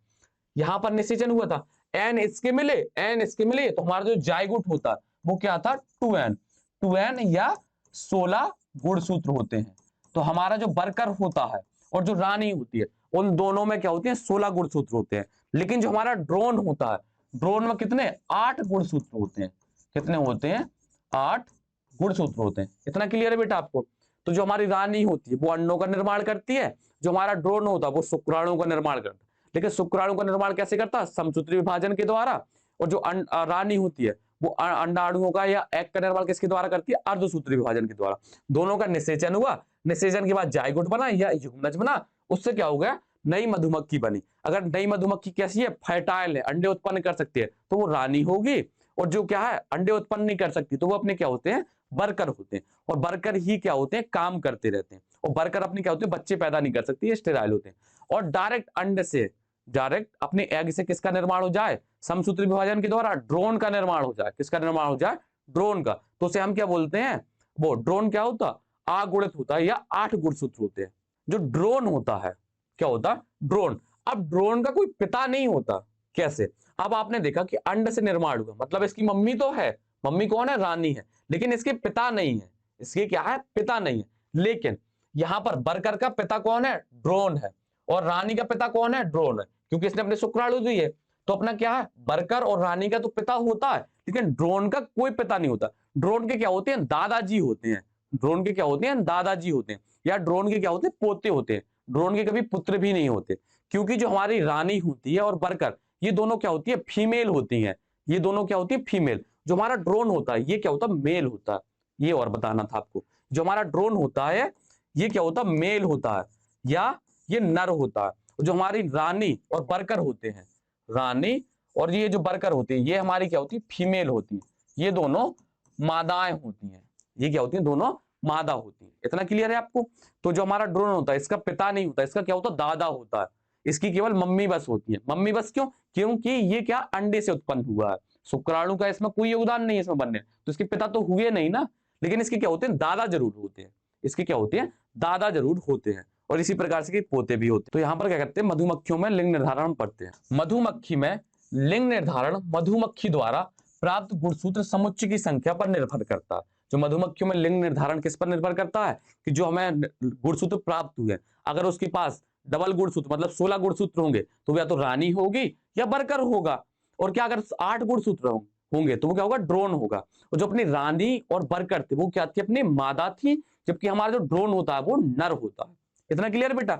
यहां पर निषेचन हुआ था, एन इसके मिले, एन इसके मिले, तो हमारा जो जाइगोट होता है वो क्या था, 2n। 2n या 16 गुणसूत्र होते हैं। तो हमारा जो बर्कर होता है और जो रानी होती है, उन दोनों में क्या होती है, 16 गुणसूत्र होते हैं। लेकिन जो हमारा ड्रोन होता है, ड्रोन में कितने, 8 गुणसूत्र होते हैं। कितने होते हैं, 8 गुणसूत्र होते हैं। इतना क्लियर है बेटा आपको। तो जो हमारी रानी होती है वो अंडों का निर्माण करती है, जो हमारा ड्रोन होता है वो शुक्राणु का निर्माण करता है। लेकिन शुक्राणु का निर्माण कैसे करता है, समसूत्री विभाजन के द्वारा। और जो रानी होती है वो अंडाणुओं का या एग का निर्माण किसके द्वारा करती है, अर्धसूत्री विभाजन के द्वारा। दोनों का निषेचन हुआ, निषेचन के बाद जाइगोट बना या युग्मनज बना, उससे क्या हो गया, नई मधुमक्खी बनी। अगर नई मधुमक्खी कैसी है, फर्टाइल है, अंडे उत्पन्न कर सकती है, तो वो रानी होगी। और जो क्या है, अंडे उत्पन्न नहीं कर सकती, तो वो अपने क्या होते हैं, बर्कर होते हैं। और बर्कर ही क्या होते हैं, काम करते रहते हैं। और बर्कर अपने क्या होते हैं, बच्चे पैदा नहीं कर सकती, स्टेराइल होते हैं। और डायरेक्ट अंडे से, डायरेक्ट अपने एग से किसका निर्माण हो जाए, समसूत्री विभाजन के द्वारा ड्रोन का निर्माण हो जाए। किसका निर्माण हो जाए, ड्रोन का। तो उसे हम क्या बोलते हैं, वो ड्रोन क्या होता, अगुणित होता है या 8 गुणसूत्र होते हैं। जो ड्रोन होता है, क्या होता, ड्रोन। अब ड्रोन का कोई पिता नहीं होता। कैसे, अब आपने देखा कि अंड से निर्माण हुआ, मतलब इसकी मम्मी तो है, मम्मी कौन है, रानी है, लेकिन इसके पिता नहीं है। इसके क्या है, पिता नहीं है। लेकिन यहां पर बर्कर का पिता कौन है, ड्रोन है। और रानी का पिता कौन है, ड्रोन है, क्योंकि इसने अपने शुक्राणु दिए। तो अपना क्या है, वर्कर और रानी का तो पिता होता है, लेकिन ड्रोन का कोई पिता नहीं होता। ड्रोन के क्या होते हैं, दादाजी होते हैं। ड्रोन के क्या होते हैं, दादाजी होते हैं, या ड्रोन के क्या होते हैं, पोते होते हैं। ड्रोन के कभी पुत्र भी नहीं होते, क्योंकि जो हमारी रानी होती है और वर्कर, ये दोनों क्या होती है, फीमेल होती हैं। ये दोनों क्या होती है, फीमेल। जो हमारा ड्रोन होता है ये क्या होता है, मेल होता है। ये और बताना था आपको, जो हमारा ड्रोन होता है ये क्या होता है, मेल होता है, या ये नर होता है। जो हमारी रानी और वर्कर होते हैं, रानी और ये जो वर्कर होती है, ये हमारी क्या होती है, फीमेल होती है। ये दोनों मादाएं होती हैं। ये क्या होती हैं, दोनों मादा होती हैं। इतना क्लियर है आपको। तो जो हमारा ड्रोन होता है इसका पिता नहीं होता, इसका क्या होता है, दादा होता है। इसकी केवल मम्मी बस होती है। मम्मी बस क्यों, क्योंकि ये क्या अंडे से उत्पन्न हुआ है। शुक्राणु का इसमें कोई योगदान नहीं है इसमें बनने, तो इसके पिता तो हुए नहीं ना, लेकिन इसके क्या होते हैं, दादा जरूर होते हैं। इसके क्या होते हैं, दादा जरूर होते हैं। और इसी प्रकार से पोते भी होते हैं। तो यहाँ पर क्या करते हैं, मधुमक्खियों में लिंग निर्धारण पढ़ते हैं। मधुमक्खी में लिंग निर्धारण मधुमक्खी द्वारा प्राप्त गुणसूत्र समुच्चय की संख्या पर निर्भर करता है। जो मधुमक्खियों में लिंग निर्धारण किस पर निर्भर करता है, कि जो हमें गुणसूत्र प्राप्त हुए, अगर उसके पास डबल गुणसूत्र मतलब 16 गुणसूत्र होंगे तो या तो रानी होगी या वर्कर होगा। और क्या अगर 8 गुणसूत्र होंगे तो वो क्या होगा, ड्रोन होगा। और जो अपनी रानी और वर्कर थे वो क्या थी, अपनी मादा थी, जबकि हमारा जो ड्रोन होता है वो नर होता है। इतना क्लियर बेटा।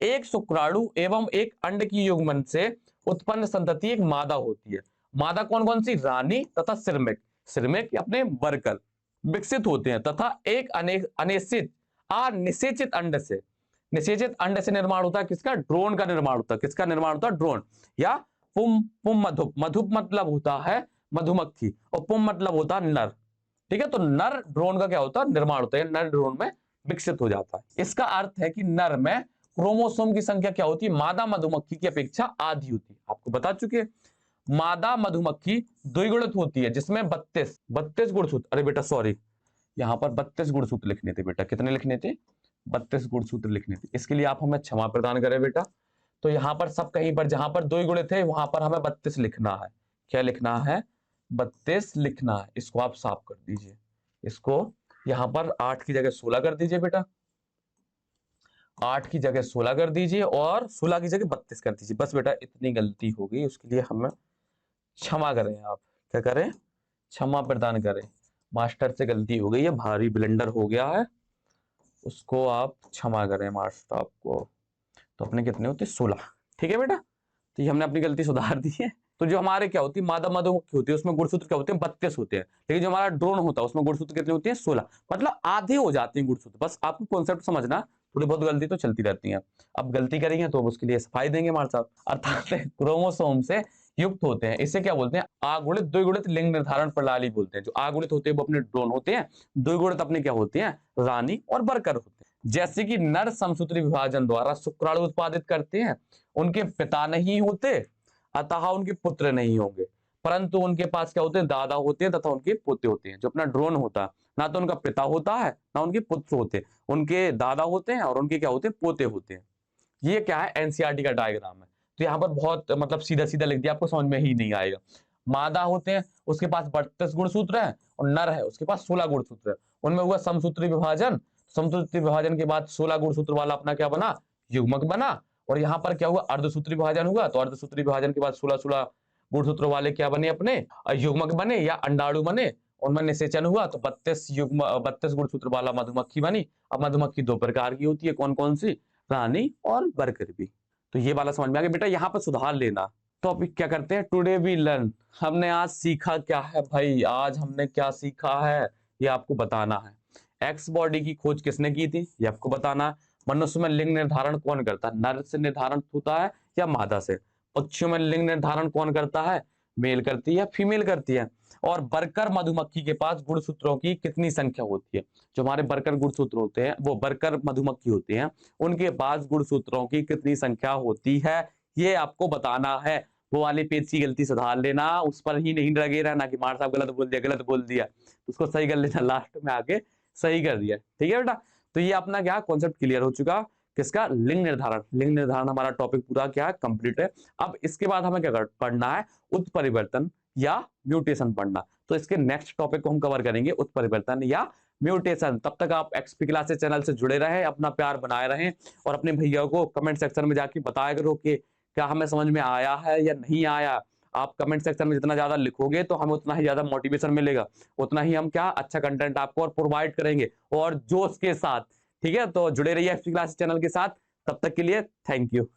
एक शुक्राणु एवं एक अंड की युग्मन से उत्पन्न संतति एक मादा होती है। मादा कौन कौन सी, रानी तथा श्रमिक। श्रमिक अपने वर्कर विकसित होते हैं, तथा एक अनिश्चित अनिषेचित अंड से, निषेचित अंड से निर्माण होता है किसका, ड्रोन का निर्माण होता है। किसका निर्माण होता है, ड्रोन। या पुम पुम मधुप, मधुप मतलब होता है मधुमक्खी और पुम मतलब होता है नर। ठीक है, तो नर ड्रोन का क्या होता है, निर्माण होता है, नर ड्रोन में विकसित हो जाता है। इसका अर्थ है कि नर में क्रोमोसोम की संख्या क्या होती है, मादा मधुमक्खी की अपेक्षा आधी होती है। आपको बता चुके हैं, मादा मधुमक्खी द्विगुणित होती है जिसमें 32 गुणसूत्र, अरे बेटा सॉरी, यहाँ पर 32 गुणसूत्र लिखने थे बेटा। कितने लिखने थे, 32 गुणसूत्र लिखने थे। इसके लिए आप हमें क्षमा प्रदान करें बेटा। तो यहाँ पर सब कहीं पर जहां पर द्विगुणित है वहां पर हमें 32 लिखना है। क्या लिखना है, 32 लिखना है। इसको आप साफ कर दीजिए। इसको यहाँ पर 8 की जगह 16 कर दीजिए बेटा, 8 की जगह 16 कर दीजिए और 16 की जगह 32 कर दीजिए। बस बेटा इतनी गलती हो गई, उसके लिए हमें क्षमा करें। आप क्या करें, क्षमा प्रदान करें। मास्टर से गलती हो गई है, भारी ब्लेंडर हो गया है, उसको आप क्षमा करें मास्टर आपको। तो अपने कितने होते, 16। ठीक है बेटा, तो ये हमने अपनी गलती सुधार दी है। तो जो हमारे क्या होती है, मादा मधुमक्खी होती है उसमें गुणसूत्र क्या होते हैं, 32 होते हैं। लेकिन जो हमारा ड्रोन होता है उसमें गुणसूत्र कितने होते हैं, 16। मतलब आधे हो जाते हैं गुणसूत्र। बस आपको कॉन्सेप्ट समझना, थोड़ी बहुत गलती तो चलती रहती है। अब गलती करेंगे तो उसके लिए सफाई देंगे हमारे साहब। अर्थात क्रोमोसोम से युक्त होते हैं, इसे क्या बोलते हैं, आगुणित द्विगुणित लिंग निर्धारण प्रणाली बोलते हैं। जो आगुणित होते हैं वो अपने ड्रोन होते हैं, द्विगुणित अपने क्या होते हैं, रानी और वर्कर होते हैं। जैसे कि नर समसूत्री विभाजन द्वारा शुक्राणु उत्पादित करते हैं, उनके पिता नहीं होते अतः उनके पुत्र नहीं होंगे, परंतु उनके पास क्या होते हैं, दादा होते हैं तथा उनके पोते होते हैं। जो अपना ड्रोन होता है, ना तो उनका पिता होता है ना उनके पुत्र होते हैं, उनके दादा होते हैं और उनके क्या होते हैं, पोते होते हैं। ये क्या है, एनसीईआरटी का डायग्राम है। तो यहाँ पर बहुत मतलब सीधा सीधा लिख दिया, आपको समझ में ही नहीं आएगा। मादा होते हैं उसके पास 32 गुणसूत्र है, और नर है उसके पास 16 गुणसूत्र है। उनमें हुआ समसूत्री विभाजन, समसूत्री विभाजन के बाद 16 गुणसूत्र वाला अपना क्या बना, युग्मक बना। और यहाँ पर क्या हुआ, अर्धसूत्री विभाजन हुआ, तो अर्धसूत्री विभाजन के बाद 16 गुणसूत्र वाले क्या बने, अपने युग्मक बने या अंडाणु बने। उनमें निषेचन हुआ तो 32 गुणसूत्र वाला मधुमक्खी बनी। अब मधुमक्खी 2 प्रकार की होती है, कौन कौन सी, रानी और वर्कर भी। तो ये वाला समझ में आ गया बेटा, यहाँ पर सुधार लेना। तो अभी क्या करते हैं, टुडे वी लर्न, हमने आज सीखा क्या है भाई, आज हमने क्या सीखा है ये आपको बताना है। एक्स बॉडी की खोज किसने की थी, ये आपको बताना है। मनुष्य में लिंग निर्धारण कौन करता है, नर से निर्धारण होता है या मादा से। पक्षियों में लिंग निर्धारण कौन करता है, मेल करती है या फीमेल करती है। और वर्कर मधुमक्खी के पास गुणसूत्रों की कितनी संख्या होती है। जो हमारे वर्कर गुणसूत्र होते हैं वो वर्कर मधुमक्खी होते हैं, उनके पास गुणसूत्रों की कितनी संख्या होती है ये आपको बताना है। वो वाले पेज की गलती सुधार लेना, उस पर ही नहीं लगे रहना कि मार साहब गलत बोल दिया गलत बोल दिया, उसको सही कर लेना, लास्ट में आके सही कर दिया। ठीक है बेटा, तो ये अपना क्या कॉन्सेप्ट क्लियर हो चुका, किसका, लिंग निर्धारण। लिंग निर्धारण हमारा टॉपिक पूरा क्या है, कंप्लीट है। अब इसके बाद हमें क्या पढ़ना है, उत्परिवर्तन या म्यूटेशन पढ़ना। तो इसके नेक्स्ट टॉपिक को हम कवर करेंगे, उत्परिवर्तन या म्यूटेशन। तब तक आप एक्सपी क्लासेस चैनल से जुड़े रहे, अपना प्यार बनाए रहें और अपने भैया को कमेंट सेक्शन में जाके बताया करो कि क्या हमें समझ में आया है या नहीं आया। आप कमेंट सेक्शन में जितना ज्यादा लिखोगे तो हमें उतना ही ज्यादा मोटिवेशन मिलेगा, उतना ही हम क्या अच्छा कंटेंट आपको और प्रोवाइड करेंगे और जोश के साथ। ठीक है, तो जुड़े रहिए एक्सपी क्लासेस चैनल के साथ। तब तक के लिए थैंक यू।